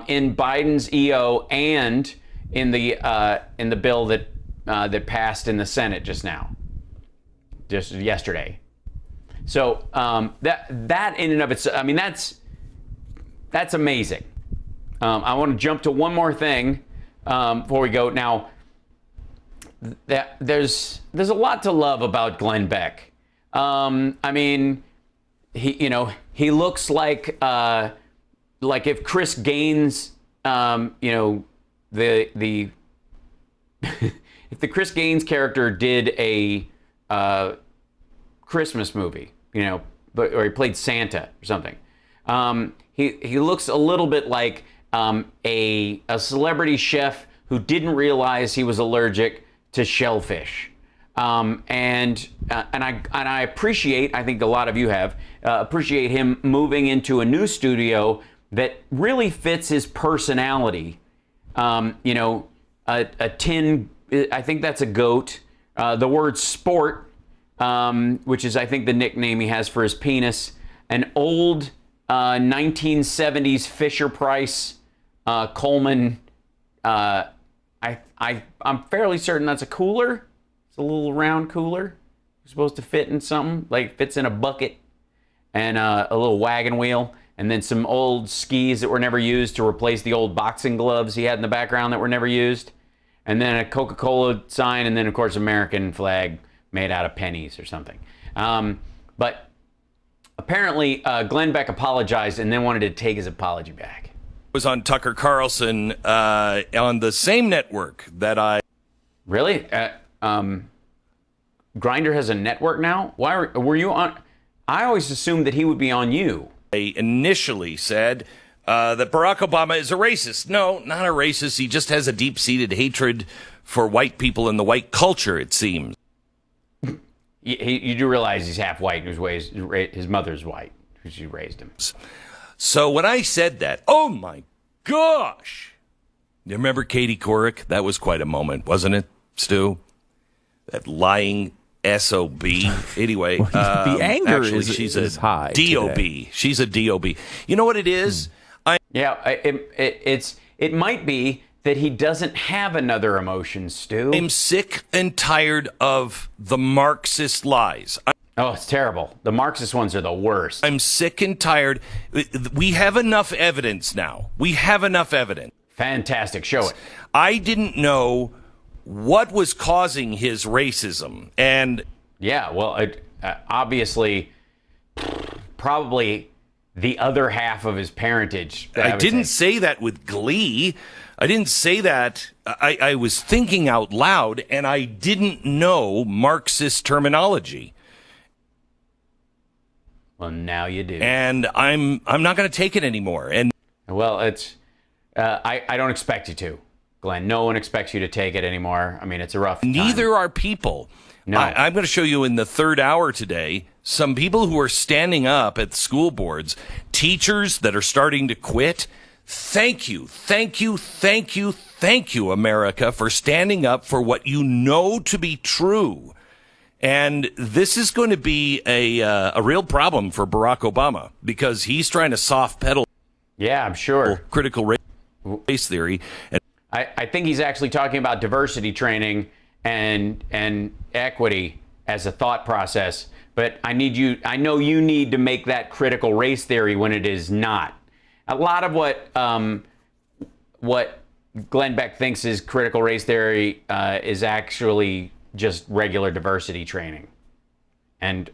in Biden's EO and in the bill that passed in the Senate just yesterday. So that in and of itself, I mean, that's amazing. I want to jump to one more thing before we go. Now, there's a lot to love about Glenn Beck. I mean, he looks like if Chris Gaines, the if the Chris Gaines character did a Christmas movie, or he played Santa or something. He looks a little bit like a celebrity chef who didn't realize he was allergic to shellfish. And I appreciate, I think a lot of you have, appreciate him moving into a new studio that really fits his personality. A tin, I think that's a goat. The word sport, which is I think the nickname he has for his penis. An old 1970s Fisher-Price Coleman. I'm fairly certain that's a cooler. It's a little round cooler. It's supposed to fit in something, like fits in a bucket, and a little wagon wheel, and then some old skis that were never used to replace the old boxing gloves he had in the background that were never used, and then a Coca-Cola sign, and then of course American flag made out of pennies or something. But apparently Glenn Beck apologized and then wanted to take his apology back. Was on Tucker Carlson on the same network that I... Really? Grindr has a network now? Why were you on? I always assumed that he would be on you. I initially said that Barack Obama is a racist. No, not a racist. He just has a deep-seated hatred for white people and the white culture, it seems. You do realize he's half white and his mother's white, because she raised him. So when I said that, oh my gosh! You remember Katie Couric? That was quite a moment, wasn't it, Stu? That lying SOB. Anyway, the anger actually, she's a high DOB. today. She's a DOB. You know what it is? It might be that he doesn't have another emotion, Stu. I'm sick and tired of the Marxist lies. Oh, it's terrible. The Marxist ones are the worst. I'm sick and tired. We have enough evidence now. We have enough evidence. Fantastic. Show it. I didn't know what was causing his racism. And yeah, well, obviously, probably the other half of his parentage. I didn't say that with glee. I didn't say that. I was thinking out loud, and I didn't know Marxist terminology. Well, now you do. And I'm not going to take it anymore. And well, it's I don't expect you to, Glenn. No one expects you to take it anymore. I mean, it's a rough time. Neither are people. No. I'm going to show you in the third hour today some people who are standing up at school boards, teachers that are starting to quit. Thank you, thank you, thank you, thank you, America, for standing up for what you know to be true. And this is going to be a real problem for Barack Obama because he's trying to soft pedal. Yeah, I'm sure. Critical race theory. And I think he's actually talking about diversity training and equity as a thought process. But I know you need to make that critical race theory when it is not. A lot of what Glenn Beck thinks is critical race theory is actually just regular diversity training. But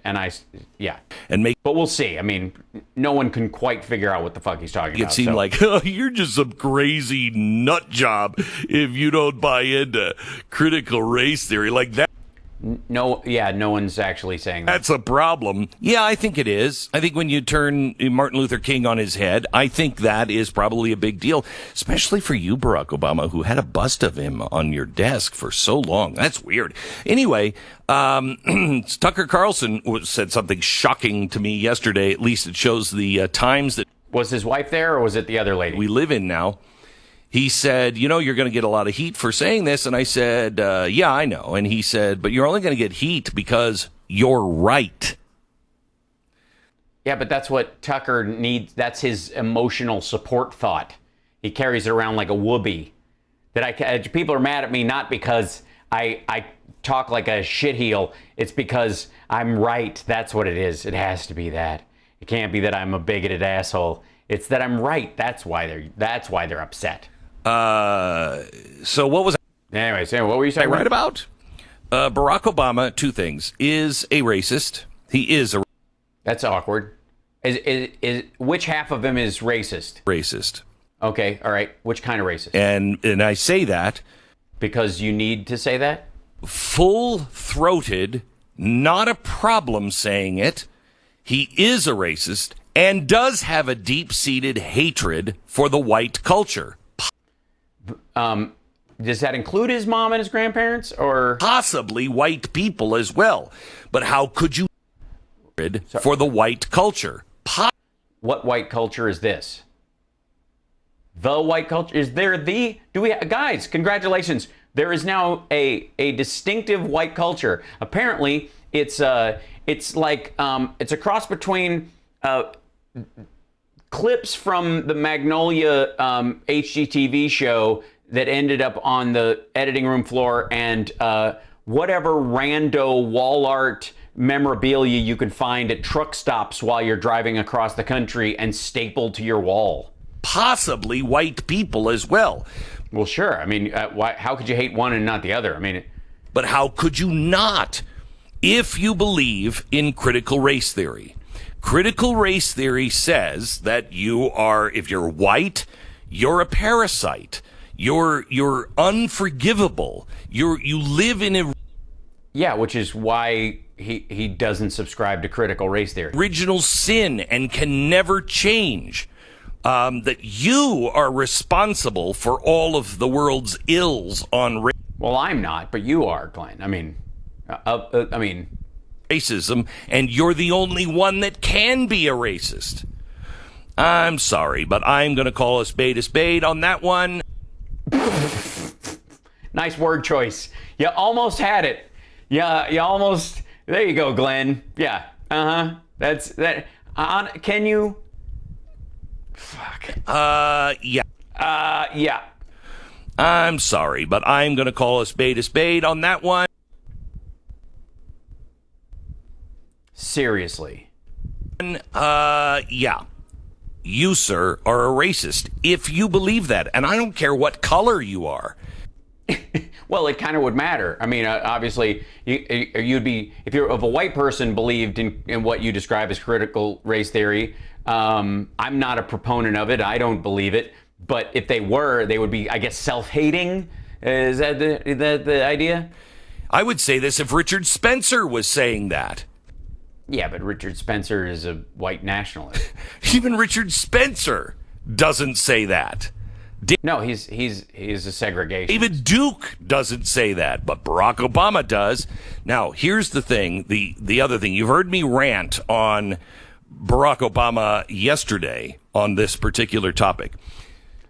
we'll see. I mean, no one can quite figure out what the fuck he's talking about. It seemed like, oh, you're just some crazy nut job if you don't buy into critical race theory like that. No one's actually saying that. That's a problem. Yeah, I think it is. I think when you turn Martin Luther King on his head, I think that is probably a big deal, especially for you, Barack Obama, who had a bust of him on your desk for so long. That's weird. Anyway, Tucker Carlson said something shocking to me yesterday. At least it shows the times that... Was his wife there, or was it the other lady? We live in now. He said, you know, you're going to get a lot of heat for saying this. And I said, yeah, I know. And he said, but you're only going to get heat because you're right. Yeah, but that's what Tucker needs. That's his emotional support thought. He carries it around like a whoopee. People are mad at me not because I talk like a shitheel. It's because I'm right. That's what it is. It has to be that. It can't be that I'm a bigoted asshole. It's that I'm right. That's why they're upset. So what was Anyway, Sam, what were you saying? I right about? Barack Obama, two things, is a racist. He is a That's awkward. Is which half of him is racist? Racist. Okay, all right. Which kind of racist? And I say that because you need to say that? Full-throated, not a problem saying it. He is a racist and does have a deep-seated hatred for the white culture. Does that include his mom and his grandparents, or possibly white people as well? But how could you for the white culture? What white culture is this? The white culture? Is there the? Do we guys? Congratulations! There is now a distinctive white culture. Apparently, it's like it's a cross between clips from the Magnolia HGTV show that ended up on the editing room floor and whatever rando wall art memorabilia you can find at truck stops while you're driving across the country and stapled to your wall. Possibly white people as well. Well, sure. I mean, how could you hate one and not the other? I mean, but how could you not if you believe in critical race theory? Critical race theory says that you are, if you're white, you're a parasite. You're unforgivable. You live in a which is why he doesn't subscribe to critical race theory. Original sin and can never change. That you are responsible for all of the world's ills on race. Well, I'm not, but you are, Glenn. I mean, racism, and you're the only one that can be a racist. I'm sorry, but I'm going to call a spade on that one. Nice word choice. You almost had it. Yeah, you almost. There you go, Glenn. Yeah. That's that. Can you? Fuck. Yeah. Yeah. I'm sorry, but I'm going to call a spade on that one. Seriously. Yeah. You, sir, are a racist if you believe that. And I don't care what color you are. Well, it kind of would matter. I mean, obviously, you'd be, if you're of a white person believed in what you describe as critical race theory, I'm not a proponent of it. I don't believe it. But if they were, they would be, I guess, self-hating. Is that the idea? I would say this if Richard Spencer was saying that. Yeah, but Richard Spencer is a white nationalist. Even Richard Spencer doesn't say that. No, he's a segregationist. David Duke doesn't say that, but Barack Obama does. Now, here's the thing, the other thing. You've heard me rant on Barack Obama yesterday on this particular topic.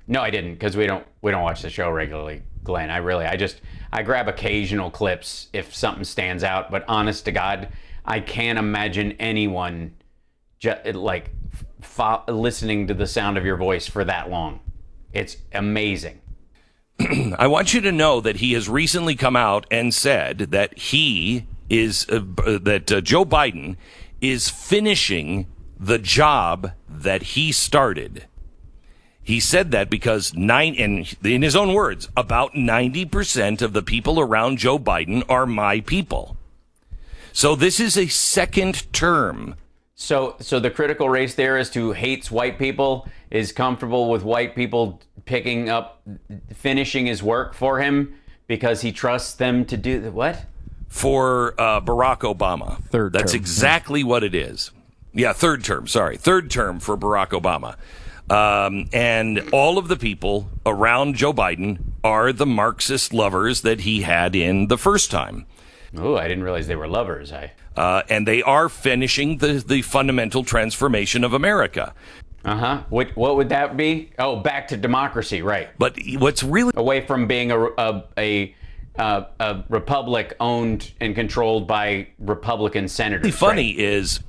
No, I didn't, because we don't watch the show regularly, Glenn. I grab occasional clips if something stands out, but honest to God, I can't imagine anyone listening to the sound of your voice for that long. It's amazing. I want you to know that he has recently come out and said that he is that Joe Biden is finishing the job that he started. He said that because in his own words, about 90% of the people around Joe Biden are my people. So this is a second term. So the critical race theorist who hates white people is comfortable with white people finishing his work for him because he trusts them to do the what? For Barack Obama. Third term. That's exactly what it is. Yeah, third term. Sorry. Third term for Barack Obama. And all of the people around Joe Biden are the Marxist lovers that he had in the first time. Oh, I didn't realize they were lovers. And they are finishing the fundamental transformation of America. What would that be? Oh, back to democracy, right? But what's really away from being a republic owned and controlled by Republican senators. Funny is,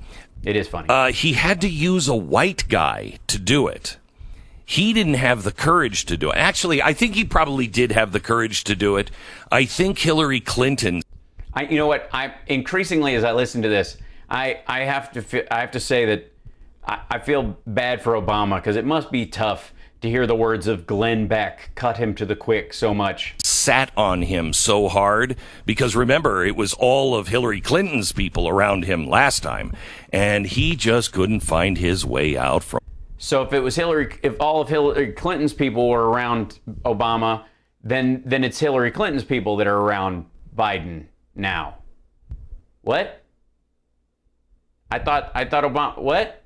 it is funny. He had to use a white guy to do it. He didn't have the courage to do it. Actually, I think he probably did have the courage to do it. I think Hillary Clinton. You know what? I increasingly, as I listen to this, I have to say that I feel bad for Obama because it must be tough to hear the words of Glenn Beck cut him to the quick so much. Sat on him so hard because remember, it was all of Hillary Clinton's people around him last time, and he just couldn't find his way out from. So if all of Hillary Clinton's people were around Obama, then it's Hillary Clinton's people that are around Biden now. What? I thought Obama, what?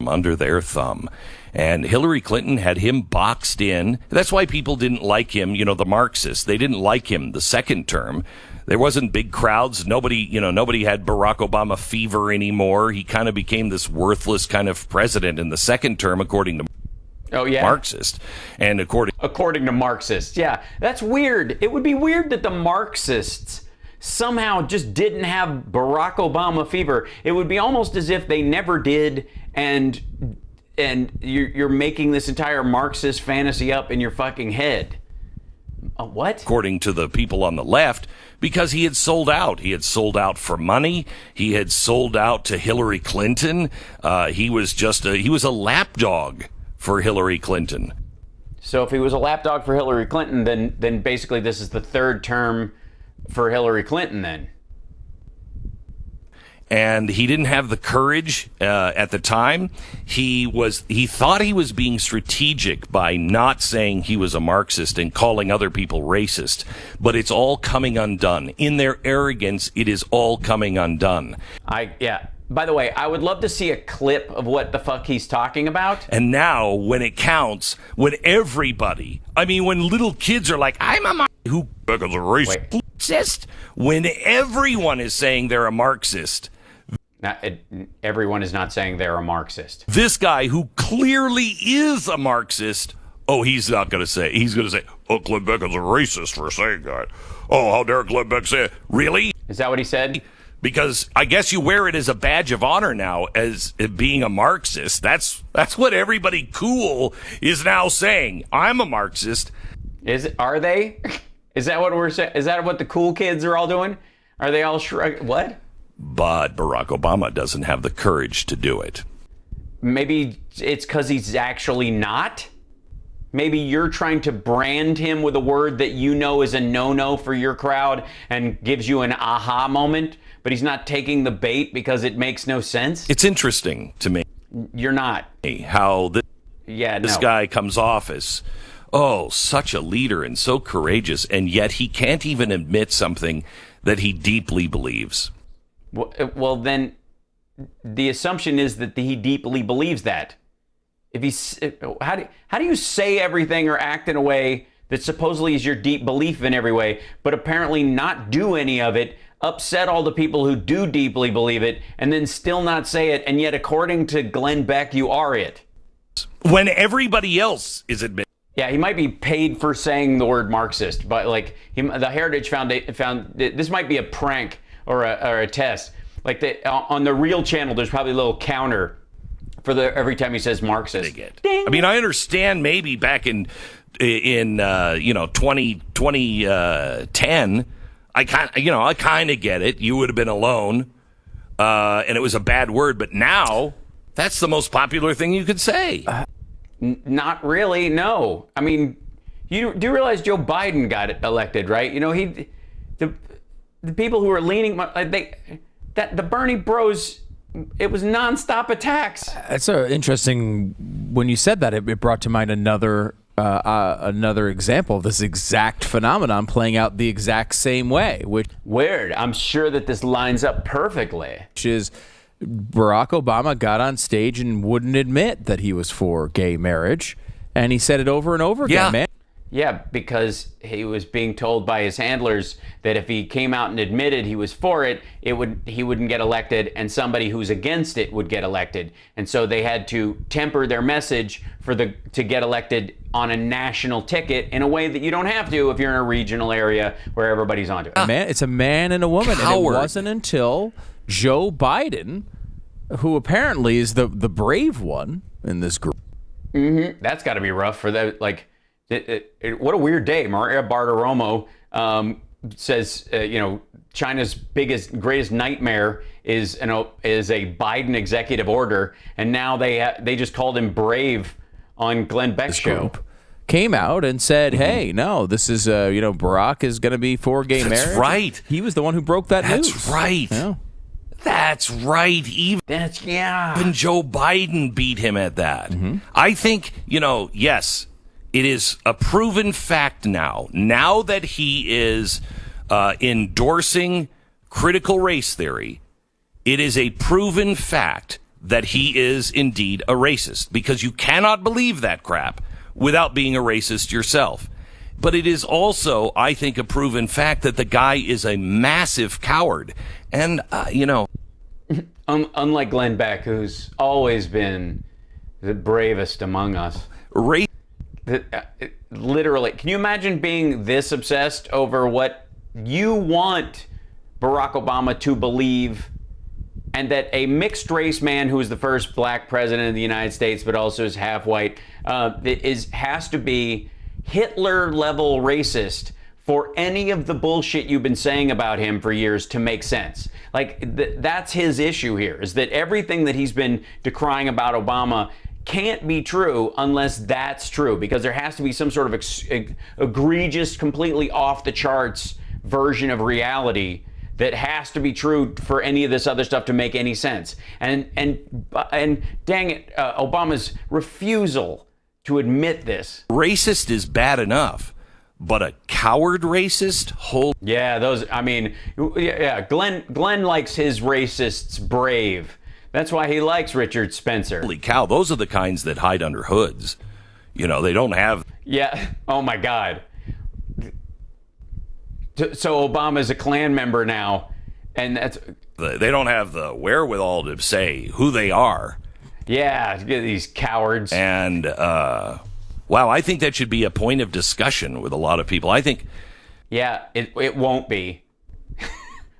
Under their thumb. And Hillary Clinton had him boxed in. That's why people didn't like him, the Marxists. They didn't like him the second term. There wasn't big crowds. Nobody had Barack Obama fever anymore. He kind of became this worthless kind of president in the second term, according to Marxist. And according to Marxists. Yeah, that's weird. It would be weird that the Marxists somehow just didn't have Barack Obama fever. It would be almost as if they never did, and you're making this entire Marxist fantasy up in your fucking head. What? According to the people on the left, because he had sold out. He had sold out for money. He had sold out to Hillary Clinton. He was a lapdog for Hillary Clinton. So if he was a lapdog for Hillary Clinton, then basically this is the third term for Hillary Clinton then. And he didn't have the courage at the time. He thought he was being strategic by not saying he was a Marxist and calling other people racist. But it's all coming undone. In their arrogance, it is all coming undone. By the way, I would love to see a clip of what the fuck he's talking about. And now, when it counts, when little kids are like, I'm a who is a racist, when everyone is saying they're a Marxist. Everyone is not saying they're a Marxist. This guy who clearly is a Marxist, he's going to say, Glenn Beck is a racist for saying that. Oh, how dare Glenn Beck say it? Really? Is that what he said? Because I guess you wear it as a badge of honor now as being a Marxist. That's what everybody cool is now saying. I'm a Marxist. Are they? Is that what we're saying? Is that what the cool kids are all doing? Are they all what? But Barack Obama doesn't have the courage to do it. Maybe it's because he's actually not. Maybe you're trying to brand him with a word that you know is a no-no for your crowd and gives you an aha moment, but he's not taking the bait because it makes no sense. It's interesting to me. You're not. How this guy comes off as, such a leader and so courageous, and yet he can't even admit something that he deeply believes. Well, then the assumption is that he deeply believes that. How do you say everything or act in a way that supposedly is your deep belief in every way, but apparently not do any of it, upset all the people who do deeply believe it, and then still not say it, and yet according to Glenn Beck, you are it? When everybody else is admitting. Yeah, he might be paid for saying the word Marxist, but the Heritage Foundation found this might be a prank or a test. On the real channel, there's probably a little counter for every time he says Marxist. Ding. I mean, I understand maybe back in 2010, I kind of get it. You would have been alone, and it was a bad word. But now, that's the most popular thing you could say. Not really. No. I mean, you do realize Joe Biden got elected, right? The people who are leaning, the Bernie bros. It was nonstop attacks. That's interesting. When you said that, it brought to mind another example of this exact phenomenon playing out the exact same way. Weird. I'm sure that this lines up perfectly. Which is Barack Obama got on stage and wouldn't admit that he was for gay marriage, and he said it over and over again, man. Yeah, because he was being told by his handlers that if he came out and admitted he was for it, he wouldn't get elected, and somebody who's against it would get elected. And so they had to temper their message to get elected on a national ticket in a way that you don't have to if you're in a regional area where everybody's onto it. Man, it's a man and a woman, Coward. And it wasn't until Joe Biden, who apparently is the brave one in this group. Mm-hmm. That's got to be rough for that. What a weird day. Maria Bartiromo says, China's greatest nightmare is a Biden executive order, and now they just called him brave on Glenn Beck's show. Came out and said, hey, no, this is, Barack is going to be for gay marriage. That's right. He was the one who broke that news. That's right. Yeah. That's right. Even Joe Biden beat him at that. Mm-hmm. I think, yes, it is a proven fact now that he is endorsing critical race theory, it is a proven fact that he is indeed a racist, because you cannot believe that crap without being a racist yourself. But it is also, I think, a proven fact that the guy is a massive coward. And, Unlike Glenn Beck, who's always been the bravest among us. Literally, can you imagine being this obsessed over what you want Barack Obama to believe, and that a mixed race man who is the first black president of the United States, but also is half white, has to be Hitler-level racist for any of the bullshit you've been saying about him for years to make sense? That's his issue here, is that everything that he's been decrying about Obama can't be true unless that's true, because there has to be some sort of egregious, completely off the charts version of reality that has to be true for any of this other stuff to make any sense. And dang it, Obama's refusal to admit this. Racist is bad enough, but a coward racist? Glenn likes his racists brave. That's why he likes Richard Spencer. Holy cow, those are the kinds that hide under hoods. They don't have... Yeah, oh my God. So Obama's a Klan member now, and that's... They don't have the wherewithal to say who they are. Yeah, these cowards. And, wow, I think that should be a point of discussion with a lot of people. I think... Yeah, it won't be.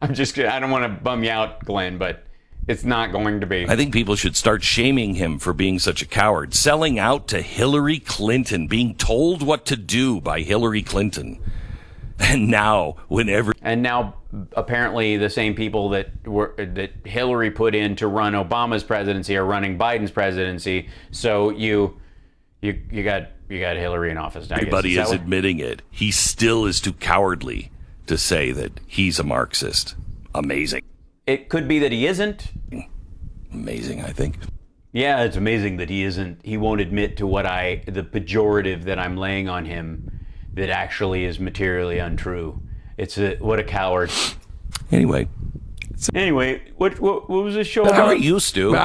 I don't want to bum you out, Glenn, but it's not going to be. I think people should start shaming him for being such a coward, selling out to Hillary Clinton, being told what to do by Hillary Clinton. And now apparently the same people that Hillary put in to run Obama's presidency are running Biden's presidency. So you got Hillary in office now. Everybody is admitting it. He still is too cowardly to say that he's a Marxist. Amazing. It could be that he isn't. Amazing, I think. Yeah, it's amazing that he isn't. He won't admit to the pejorative that I'm laying on him that actually is materially untrue. What a coward. Anyway, what was this show about? How are you, Stu?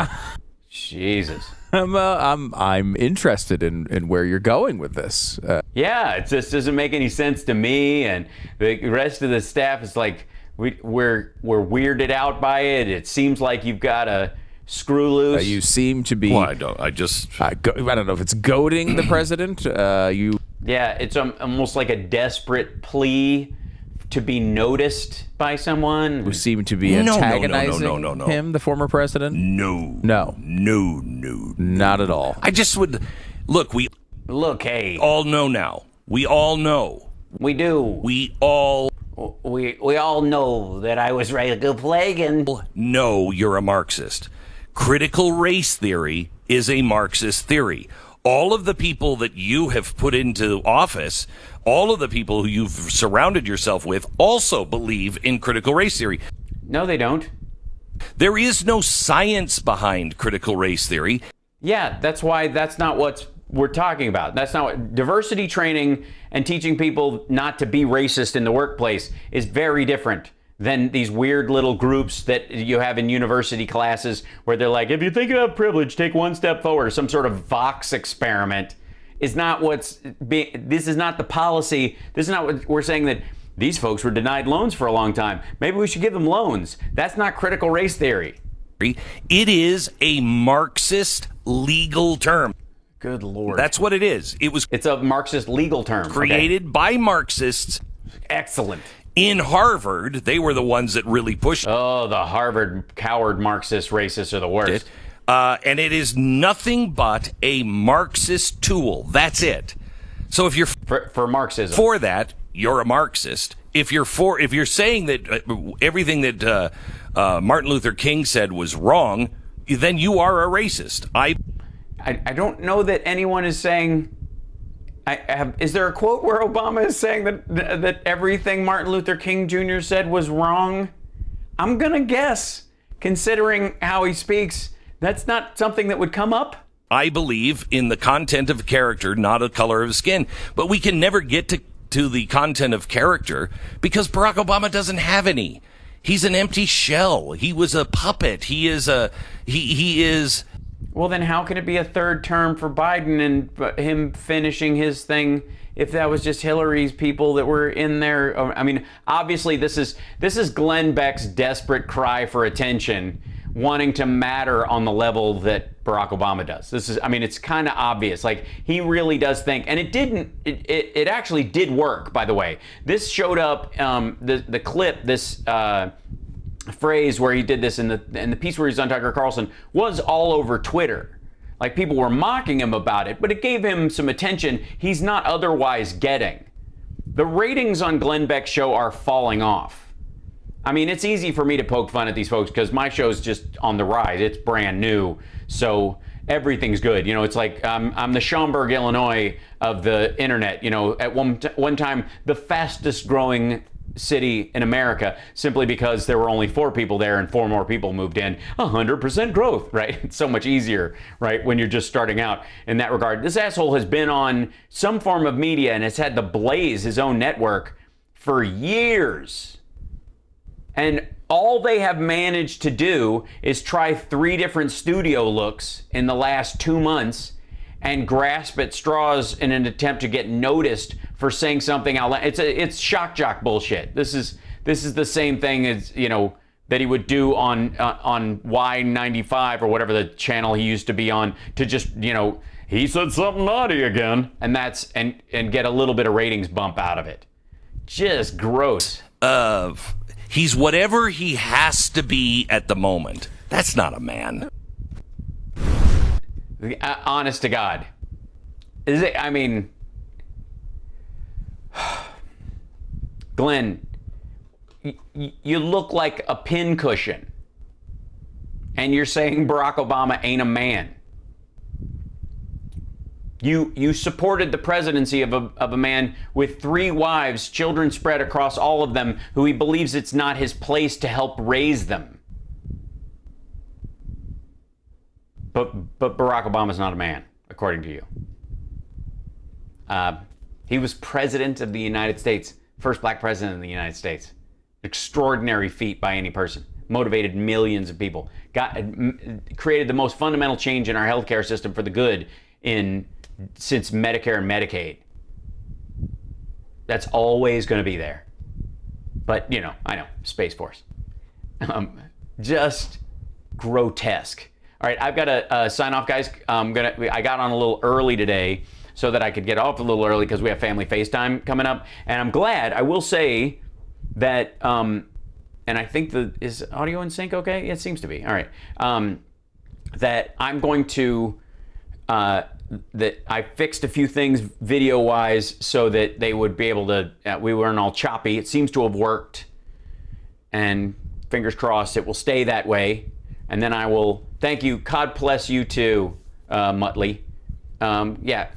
Jesus. I'm interested in where you're going with this. Yeah, it just doesn't make any sense to me, and the rest of the staff is like, we're weirded out by it. It seems like you've got a screw loose. You seem to be. Well, I don't know if it's goading the president. Yeah, it's almost like a desperate plea to be noticed by someone who seem to be antagonizing him, the former president. No, not at all. I just would look. Hey, all know now. We all know. We do. We all know that I was ready to plague and know you're a Marxist. Critical race theory is a Marxist theory. All of the people that you have put into office, all of the people who you've surrounded yourself with also believe in critical race theory. No, they don't. There is no science behind critical race theory. Yeah, that's why that's not what we're talking about. That's not what diversity training and teaching people not to be racist in the workplace is very different than these weird little groups that you have in university classes where they're like, if you think you have privilege, take one step forward. Some sort of Vox experiment is not this is not the policy. This is not what we're saying, that these folks were denied loans for a long time. Maybe we should give them loans. That's not critical race theory. It is a Marxist legal term. Good Lord. That's what it is. It's a Marxist legal term. Created by Marxists. Excellent. In Harvard, they were the ones that really pushed. Oh, the Harvard coward Marxist racists are the worst. And it is nothing but a Marxist tool. That's it. So if you're for Marxism, for that, you're a Marxist. If you're saying that everything that Martin Luther King said was wrong, then you are a racist. I don't know that anyone is saying. Is there a quote where Obama is saying that everything Martin Luther King Jr. said was wrong? I'm gonna guess, considering how he speaks, that's not something that would come up. I believe in the content of character, not a color of skin. But we can never get to the content of character because Barack Obama doesn't have any. He's an empty shell. He was a puppet. He is. Well, then how can it be a third term for Biden and him finishing his thing if that was just Hillary's people that were in there? I mean, obviously this is Glenn Beck's desperate cry for attention, wanting to matter on the level that Barack Obama does. It's kind of obvious. Like, he really does think, and it actually did work, by the way. This showed up, the clip, this phrase where he did this in the piece where he's on Tucker Carlson was all over Twitter. Like, people were mocking him about it, but it gave him some attention he's not otherwise getting. The ratings on Glenn Beck's show are falling off. I mean, it's easy for me to poke fun at these folks because my show's just on the rise. It's brand new, so everything's good. You know, it's like I'm the Schaumburg, Illinois of the internet. You know, at one time, the fastest growing city in America, simply because there were only 4 people there and 4 more people moved in. 100% growth, right? It's so much easier, right, when you're just starting out in that regard. This asshole has been on some form of media and has had the Blaze, his own network, for years. And all they have managed to do is try 3 different studio looks in the last 2 months and grasp at straws in an attempt to get noticed for saying something out loud. It's shock jock bullshit. This is the same thing as, you know, that he would do on Y95 or whatever the channel he used to be on, to just, you know, he said something naughty again, and that's and get a little bit of ratings bump out of it. Just gross. He's whatever he has to be at the moment. That's not a man. Honest to God. Is it? I mean, Glenn, you look like a pincushion, and you're saying Barack Obama ain't a man. You supported the presidency of a man with 3 wives, children spread across all of them, who he believes it's not his place to help raise them. But Barack Obama's not a man, according to you. He was president of the United States, first black president of the United States. Extraordinary feat by any person. Motivated millions of people. Created the most fundamental change in our healthcare system for the good since Medicare and Medicaid. That's always going to be there. But, you know, I know, Space Force. Just grotesque. All right, I've got to sign off, guys. I got on a little early today so that I could get off a little early because we have family FaceTime coming up. And I'm glad, I will say that, and I think is audio in sync okay? Yeah, it seems to be. All right. That I'm going to, that I fixed a few things video-wise so that they would be able to, we weren't all choppy. It seems to have worked. And fingers crossed it will stay that way. And then I will thank you. God bless you too, Muttley. Yeah,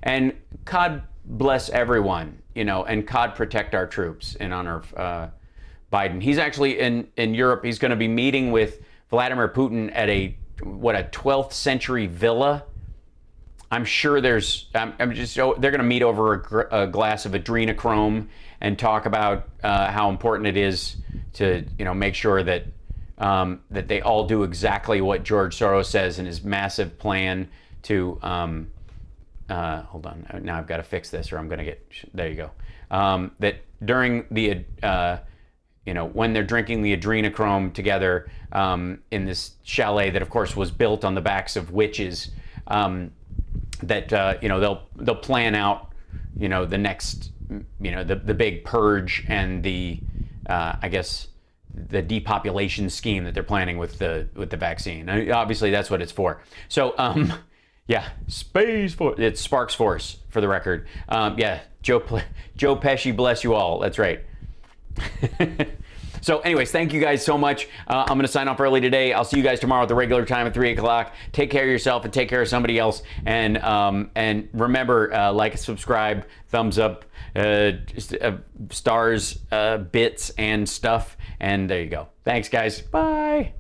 and God bless everyone, you know, and God protect our troops in honor of Biden. He's actually in Europe. He's going to be meeting with Vladimir Putin at a 12th century villa. I'm sure they're going to meet over a glass of adrenochrome and talk about how important it is to, you know, make sure that that they all do exactly what George Soros says in his massive plan to, hold on, now I've got to fix this or I'm going to get, there you go. That during the, you know, when they're drinking the adrenochrome together in this chalet that of course was built on the backs of witches, that, you know, they'll plan out, you know, the next, you know, the big purge and the, I guess, the depopulation scheme that they're planning with the vaccine. Obviously, that's what it's for. So, yeah, Space Force. It's Sparks Force, for the record. Yeah, Joe Pesci, bless you all. That's right. So anyways, thank you guys so much. I'm going to sign off early today. I'll see you guys tomorrow at the regular time at 3 o'clock. Take care of yourself and take care of somebody else. And remember, like, subscribe, thumbs up, stars, bits, and stuff. And there you go. Thanks, guys. Bye.